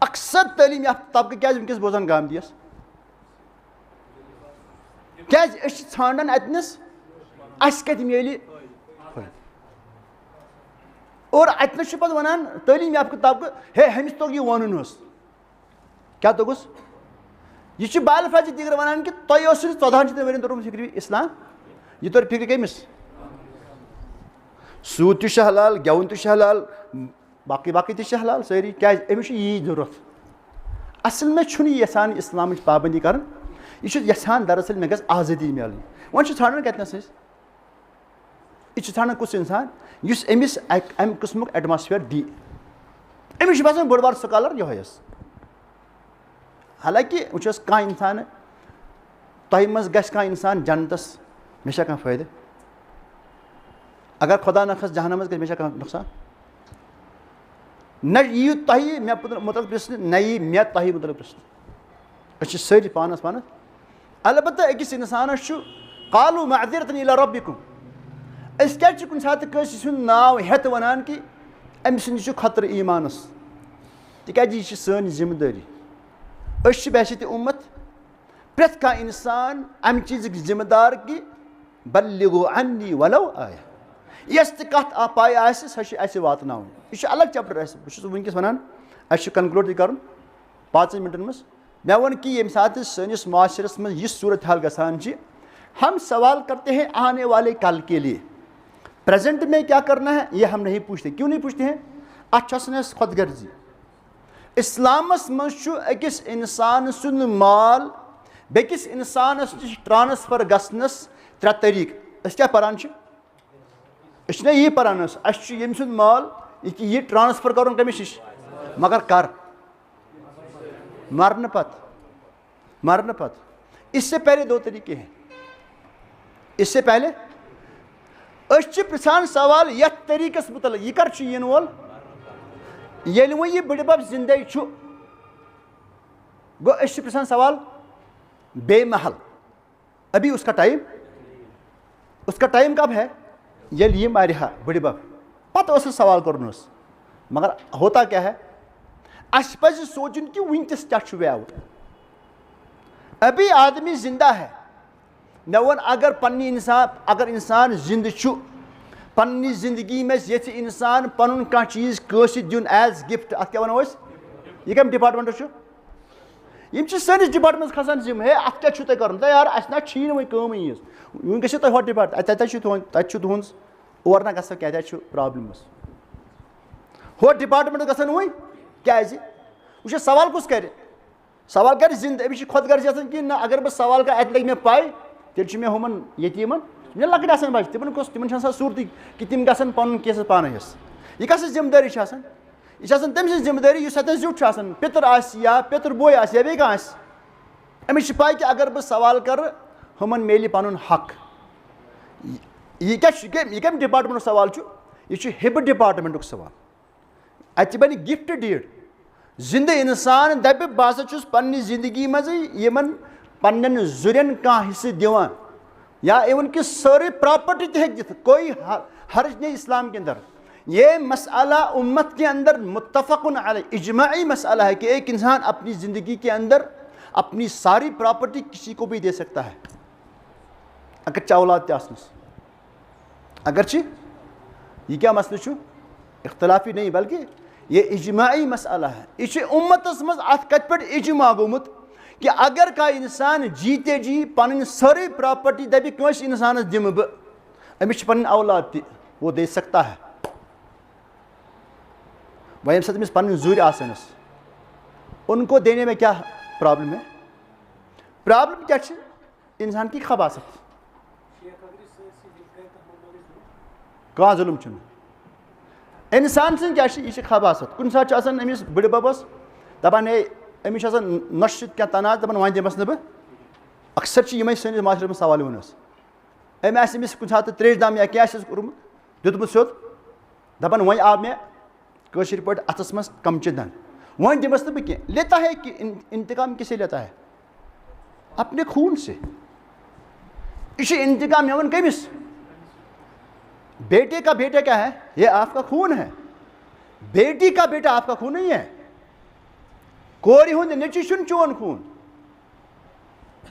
अक्सर तलीम याफ्ता तबका क्या वनकस बोजान गामदीस क्या ान अतनस कत मिले और अतनस पे वन तलीम याफ्ता तबका हे हमिस तोग यह वन क्या तोगुस यह बाल फज दिगर वन कि तुम 14 वरियन तोरमुत फिक्र इस्लाम, यह तोर फिक्र कमिस सूद तह हलाल, गेवन तह हलाल, बाकी बाकी तह हलाल सारी क्या अमिस यी जरूरत। असल में यसान इस्लाम पाबंदी कर, यह यसान दरअसल मे गस आज़ादी मिलनी। वन ान कतनस यह ान कुछ इंसान अमिस अमि किस्मुक एटमॉस्फेयर दी। अमिस बसान बड़ बार स्कॉलर यह। हालांकि वुस कह इंसान तह मज गह इंसान जन्नतस मे कह फ़ायदे, अगर खुदा न खस जहनम मे कह नुकसान न यी तह मे मुतल प्रश्न न यी मे तह मुतल प्रश्न सारी पानस पानस। अलबत्ता अकिस इंसानस कालू मअज़िरतन इला रब्बिकुम क्या कुछ सात नाव हेत वन कि अम सद खतर ईमानस तिकाज यह सन जिम्मेदारी। बहशत उम्मत प्रत कह इंसान अमि चीज़ जिम्मेदार कि बल्लिगु अन्नी वलो आया यस कत पाई सह वातन यह अलग चैप्टर बहुत वनकस वन कनक्लूड कर 5 मिनटन मज मे वन कि ये सात सनिस माशरस में यह सूरत हाल गसान हम सवाल करते हैं आने वाले कल के लिए, प्रेजेंट में क्या करना है ये हम नहीं पूछते। क्यों नहीं पूछते हैं? अच्छा खुदगर्जी। इस्लामस मज अकिस इंसान सुन माल बेकिस इंसानस ट्रांसफर गसनस 3 तरीक। क्या परान ना यह परान यम सुन माल यह ट्रांसफर कर कमिस नश, मगर कर मरन पत। इससे पहले 2 तरीके हैं। इससे पहले पृछान सवाल यथ तरीकस मुतल यह कर इन वोल ये वो यह बड़बब जिंदे गो पृछान सवाल बेमहल। अभी उसका टाइम कब है? ये यह मारिहा बड़बब पत सवाल कर, मगर होता क्या है अस पज सोचन कि वनकस क्या व्याव। अभी आदमी जिंदा है। मे वन अगर इंसान जिंद पन्नी जिंदगी में ये इंसान पन कह चीज़ कसित दिन एज गिफ्ट अत क्या वो यह कम डिपार्टमेंट यम सैनिस डिपार्टमेंट खसान जिम हे अत क्या तुम कर यार अस ना वो कम यीज वो गो तुम हो डिपार्ट तुहद और ना गसा क्या प्रॉब्लम हो डिपार्टमेंट गसान वो क्या वो सवाल कुछ कर सवाल कर जिंद अभी खुदगर्ज कि ना अगर बह सवाल कर अत लग मे पाई तेल मे हुमन यतीमन मे लकट आसान बच्चे तिमन सूरत कि तिम गसन पन केस पान यह कस जिम्मेदारी यह तम जिम्मेदारी जुट पितर या पितर बोय या बे अमिस पाई कि अगर बह सवाल कर हुमन मेल पन हक। यह कम डिपार्टमेंट सवाल यह हिब डिपार्टमेंट सवाल। अत बन गिफ्ट डीड जिंद इंसान दप बह पन्नी जिंदगी मजन पन्न जुरन कह हिस्से दिवान या इवन कि सारी प्रॉपर्टी दित कोई हर्ज नहीं इस्लाम के अंदर। ये मसला उम्मत के अंदर मुत्तफ़क़ुन अलैह इजमाई मसला है कि एक इंसान अपनी ज़िंदगी के अंदर अपनी सारी प्रॉपर्टी किसी को भी दे सकता है अगर औलाद तसनस। अगरचे यह क्या मसला इख्तलाफी नहीं बल्कि ये इजमाई मसला है। यह उम्मतस मज अत कत पे इजमा गोमुत कि अगर का इंसान जीते जी पन सारी प्रॉपर्टी दपि कंस इंसानस दिम बह अमिस पन औलाद वो दे सकता है। वह यम अमिस पन जुर आसनस उनको देने में क्या प्रॉब्लम है? प्रॉब्लम क्या इंसान की खबासत कहाँ जुल्म इंसान सं क्या यह खबासत कुन सात अमिस बड़ बबस दपान है अमिस नश क्या तनाज दपान वन दिमस न अक्सर यमें सैनिस माशरे में सवाल वनस अमिस कुन सात त्रेश दाम या क्या कोर्मुत दुतमुत सोद दपान वन आव मे कशिर पे अथस मज कमचि दन वन दिमस न बह लेता है कि इंतकाम किसे लेता है अपने खून से इसे इंतकाम यवन कमिस बेटे का बेटा क्या है ये आपका खून है बेटी का बेटा आपका खून नहीं है कोरी हुंद नेची शुन चोन खून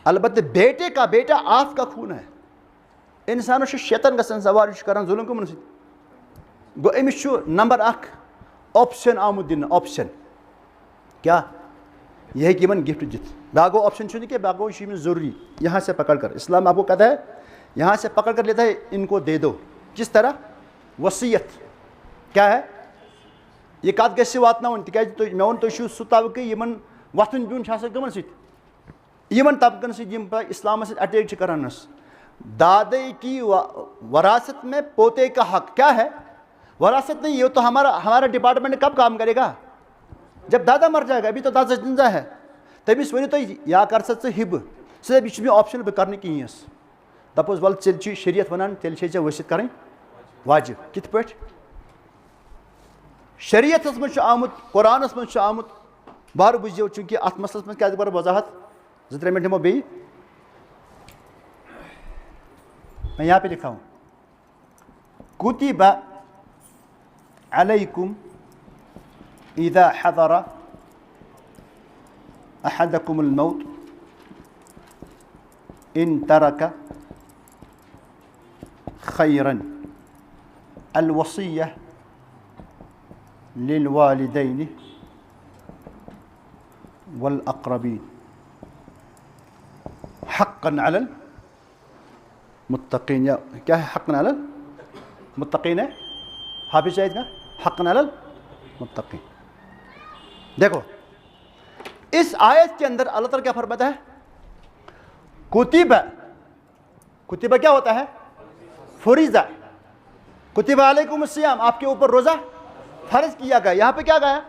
अलबत्ते बेटे का बेटा आपका खून है इंसानों से शैतान गसन सवार कर जुल्म कमन सि गो अमिस नंबर 1 ऑप्शन आमुद दिन ऑप्शन क्या यह कि गिफ्ट जित बागो ऑप्शन चुन के बागो जरूरी यहाँ से पकड़ कर इस्लाम आपको कहता है यहाँ से पकड़ कर लेता है इनको दे दो किस तरह वसीयत क्या है यह कत गि वात तक मे वो तुम सह तबक़ इन वथन बिन कमन सन तबकन सम इस्लाम अटैक करान दादे की वरासत में पोते का हक क्या है वरासत नहीं ये तो हमारा डिपार्टमेंट कब काम करेगा जब दादा मर जाएगा अभी तो दादा जिंदा है तमिस वो तुम या कर सा हिब सह यह ऑप्शन बह कर कहें दपोस वल चल शरीयत वन तेल वसियत कर वाजिब कित पे शरीयत मज आमुत कुरानस मज आमुत बार बुझो चूंकि अत मसलस मज क्या बर वजाहत 2-3 मिनट दिमो बे मैं यहाँ पे लिखा हूँ कुतिबा अलैकुम इज़ा हज़रा अहदकुमुल मौत इन तरका खैरन अल वसिय्या लिल वालिदैन वल अक़रबीन हक़्क़न अलल मुत्तक़ीन या क्या है हक़्क़न अलल मुत्तक़ीन है हाफिज़ शाहिद का हक़्क़न अलल मुत्तक़ीन। देखो इस आयत के अंदर अल्लाह ताला क्या फरमाता है कुतिबा कुतिबा क्या होता है फरीज़ा कुतिबा अलैकुम सियाम आपके ऊपर रोज़ा फ़र्ज किया गया यहाँ पे क्या गया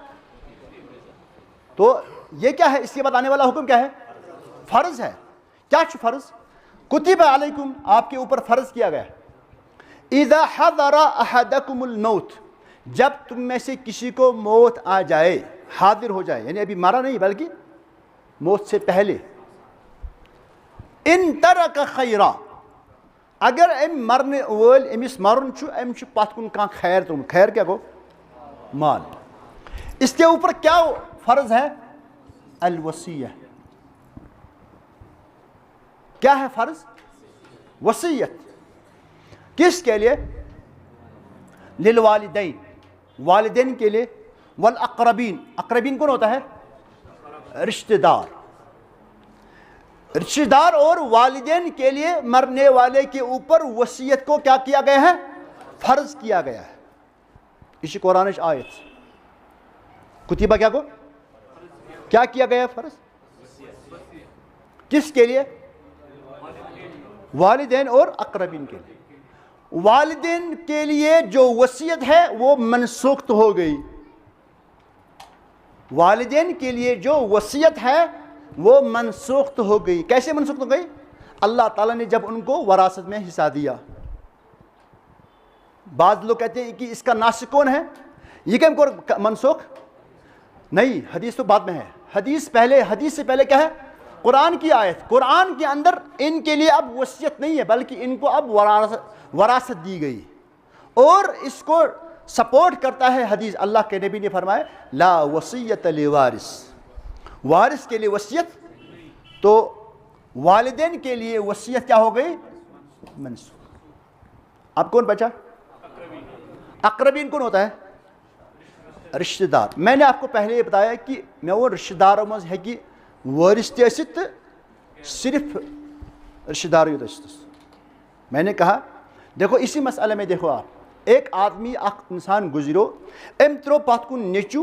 तो ये क्या है इसके बाद आने वाला हुक्म क्या है फ़र्ज है क्या फ़र्ज कुतिबा अलैकुम आपके ऊपर फ़र्ज किया गया इज़ा हज़रा अहदकुमुल मौत जब तुम में से किसी को मौत आ जाए हाजिर हो जाए यानी अभी मारा नहीं बल्कि मौत से पहले इन तरका खैरा अगर अम मरने वोल अमिस मरुन अम पत कुन कह खैर तुम खैर क्या गो माल इसके ऊपर क्या फर्ज है अल वसीय्या क्या है फर्ज वसीयत किसके लिए लिल वालिदैन वालिदैन के लिए वल अक़रबीन अक़रबीन कौन होता है रिश्तेदार रिश्तेदार और वालिदैन के लिए मरने वाले के ऊपर वसीयत को क्या किया गया है फर्ज किया गया है इसी कुरान आयत कुतिबा क्या किया गया फर्ज किसके लिए वालिदैन और अक़रबीन के लिए वालिदैन के लिए जो वसीयत है वो मनसूख हो गई वालिदैन के लिए जो वसीयत है वो मनसूख हो गई कैसे मनसूख हो गई अल्लाह ताला ने जब उनको वरासत में हिस्सा दिया बाद लोग कहते हैं कि इसका नासिक कौन है ये क्या मनसूख नहीं हदीस तो बाद में है हदीस से पहले क्या है कुरान की आयत कुरान के अंदर इनके लिए अब वसीयत नहीं है बल्कि इनको अब वरासत दी गई और इसको सपोर्ट करता है हदीस अल्लाह के नबी ने फरमाया ला वसीयत लिवारिस वारिस के लिए वसीयत तो वालिदैन के लिए वसीयत क्या हो गई मनसूख अब कौन बचा अक़रबीन कौन होता है रिश्तेदार मैंने आपको पहले ये बताया कि मैं वो रिश्तेदारों में है कि वारिस सिर्फ रिश्तेदार मैंने कहा देखो इसी मसले में देखो आप एक आदमी इंसान गुजरो अम त्रो पत कुन नेचू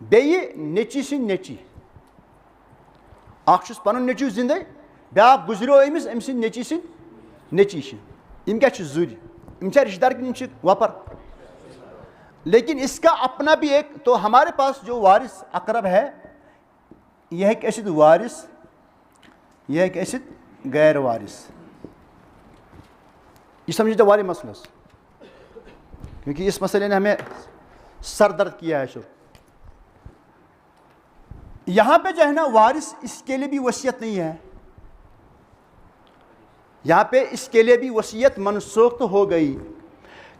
बेये नेची सिंह नेची अख पन नेचू जिंदे ब्या गुजरो अमिस अम सिंह नेची सिंह नेची यम क्या जुर यम रिश्तेदार कि वपर लेकिन इसका अपना भी एक, तो हमारे पास जो वारिस अकरब है यह एक ऐसिद वारिस, यह एक ऐसिद गैर वारिस। ये समझे तो वारी मसला, क्योंकि इस मसले ने हमें सर दर्द किया है। शुरू यहाँ पे जो है ना वारिस, इसके लिए भी वसीयत नहीं है। यहाँ पे इसके लिए भी वसीयत मनसूख तो हो गई।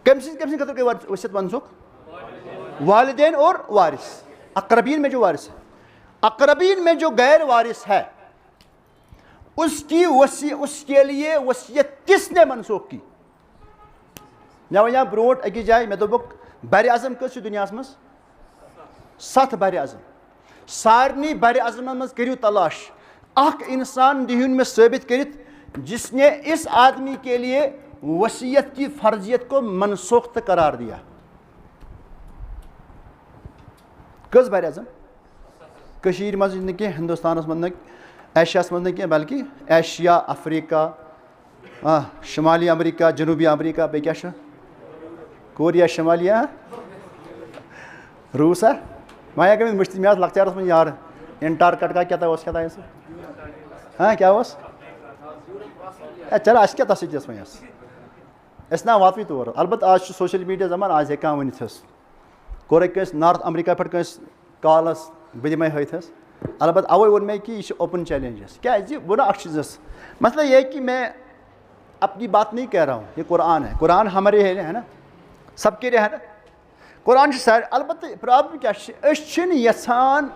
कम से कम के वसीयत मनसूख वालिदैन और वारिस। अकरबीन में जो वारिस है, अकरबीन में जो गैर वारिस है उसके लिए वसीयत किसने मनसूख की? यहाँ ब्रोट अकिस जाए मे दोपुक बर आजम कस दुनिया मज 7 बर आजम। सारनी बर आजमन मज करियो तलाश, अख इंसान दिहुन में साबित करित जिसने इस आदमी के लिए वसीयत की फर्जियत को मनसूख करार दिया। कस बर आजम? कशीर मज न कि हिंदुस्तान मज न, एशिया मज न कि, बल्कि एशिया, अफ्रीका, शुमाली अमरीका, जनूबी अमरीका, बे क्या कोरिया शुमालिया, रूस है। मैं कभी मुश्किल में लक्चारस में यार एंटार्कटिका क्या था, क्या था हाँ क्या चल अस क्या तस में अस ना वात तौर। अलबत् आज सोशल मीडिया जमान, आज हेकान वनित कोर नॉर्थ अमरीका पे कॉलस बह दिमे हथ। अलबत् अवे वोन मे कि यह ओपन चैलेंज क्या वो ना चीज़ मतलब यह कि मैं अपनी बात नहीं कह रहा हूँ, ये कुरान है। कुरान हमारे है ना, सबके लिए है ना। कुरान सारे अलबत् प्रॉब्लम क्या यसान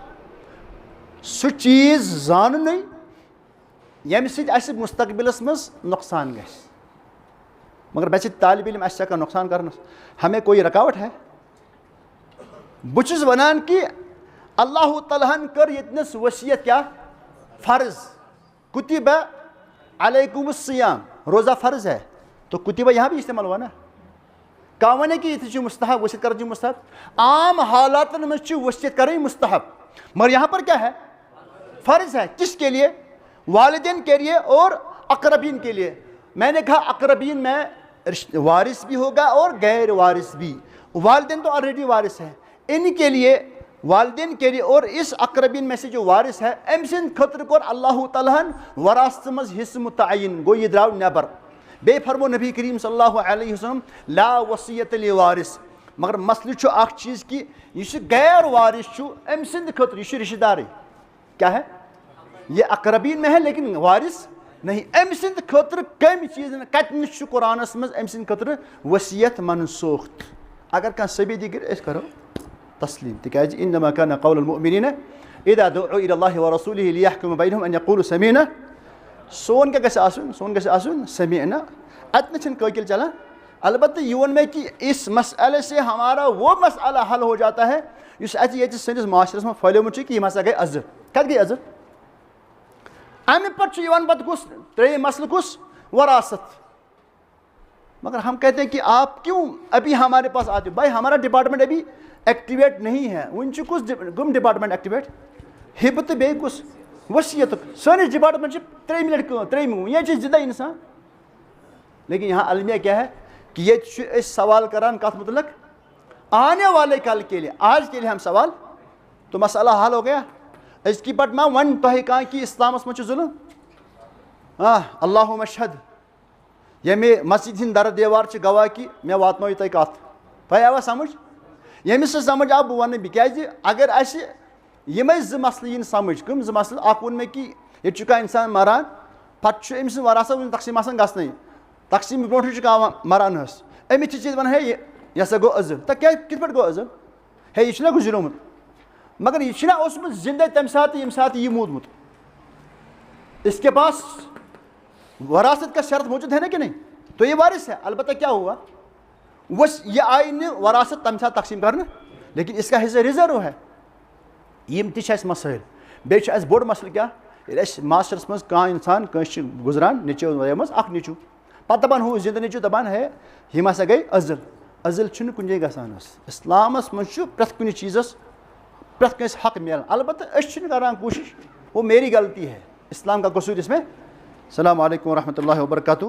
सह चीज़ जान यम सि मुस्तकबिलस मज नुकसान ग, मगर बे तालिब इल्म अस नुकसान कर, हमें कोई रकावट है? बुचस वनान कि अल्लाह तआलाहन कर यतनस वसीयत क्या फ़र्ज, कुतिब अलैकुमुस सियाम, रोज़ा फ़र्ज है तो कुतिबा यहाँ भी इस्तेमाल हुआ ना। कहा वन कि ये मुस्तहब, वसीयत कर मुस्तहब। आम हालात में वसीयत कर मुस्तहब, मगर यहाँ पर क्या है? फ़र्ज है। किसके लिए? वालिदैन के लिए और अकरबीन के लिए। मैंने कहा अकरबीन में वारिस भी होगा और गैर वारिस भी। वालिदैन तो ऑलरेडी वारिस है, इनके लिए, वालिदैन के लिए और इस अकरबीन में से जो वारिस है अम सिंद खतर कोर अल्लाह तआलाहन वरासत मज हिस्स मुतअय्यन, गो ये द्राव नेबर। बे फरमो नबी करीम सल्लल्लाहु अलैहि वसल्लम ला वसीयत लि वारिस। मगर मसले छो अख चीज़ कि यह गैर वारिस छु अम सिंद खतर, यह रिश्तेदार क्या है, ये अकरबीन में है लेकिन वारिस नहीं। अम सिंद खतर कम चीज़ कतन कुरानस मज अम सिंद खतर वसीयत मनसूख। अगर कह सभी दिगर करो तस्लीम, तिकाज इन्नमा कान क़ौलुल मुमिनीन इज़ा दुऊ इलल्लाहि व रसूलिहि लियहकुम बैनहुम अन यक़ूलू समीअना। सोन क्या गस आसुन, सोन गस आसुन समीअना। अतन छन कोकिल चला। अलबत्ते युवन में कि इस मसले से हमारा वो मसला हल हो जाता है इस ये सैनिस माशरस में फैलोमुत कि यह गई अजर। कत गई अजर? अमे पे कुस त्रे मसल कुस वरासत। मगर हम कहते हैं कि आप क्यों अभी हमारे पास आते हो? भाई हमारा डिपार्टमेंट अभी एक्टिवेट नहीं है। वन कुस गुम डिपार्टमेंट एक्टिवेट हिब तो बे कुस वसीयत सैनिस डिपार्टमेंट 3 मिनट 3 ये जिंदा इंसान। लेकिन यहाँ अलमिया क्या है कि ये सवाल करान कत मुतलक आने वाले कल के लिए, आज के लिए हम सवाल, तो मसला हल हो गया। इसकी पट मा वन तह कह कि इस्लामस मज जुल्म। अल्लाह मशहद ये मस्जिद हिंद दर देवार गवाह कि मे वातनो तह कत तह आवा समझ। यमिस समझ आ बह वन क्या अगर यमे ज मसल इन समझ कम ज मसल अख वोन मे कि ये इंसान मरान पे अम्स वरासा वन तकसीम गसन तकसीम ब्रोट कह मरान अमित चीज वन है यह सा गो अजल तो क्या कित पे गो अजल है यह गुजरोमुत। मगर यह जिंदा तम सात यम सात यह मूदमुत। इसके पास वरासत का शर्त मौजूद है ना कि नहीं, तो ये वारिस है। अलबत्ता क्या हुआ ये आई न वरासत तम सात तकसीम करना, लेकिन इसका हिस्सा रिजर्व है। यम तस मसाइल बे बोड़ मसल क्या मास्टरस मज कह इंसान कस गुजरान निचो मज अख निचू पे दपान हूँ जिंद निचू दपान है यम हसा गई अजल। अजल कुन जाए गसान। इस्लामस मज प्रत कुन चीज़स प्रत कंस हक मिलान। अलबत्ता करान कोशिश, वो मेरी गलती है, इस्लाम का कसूर इसमें। अस्सलामु अलैकुम व रहमतुल्लाहि व बरकातुहू।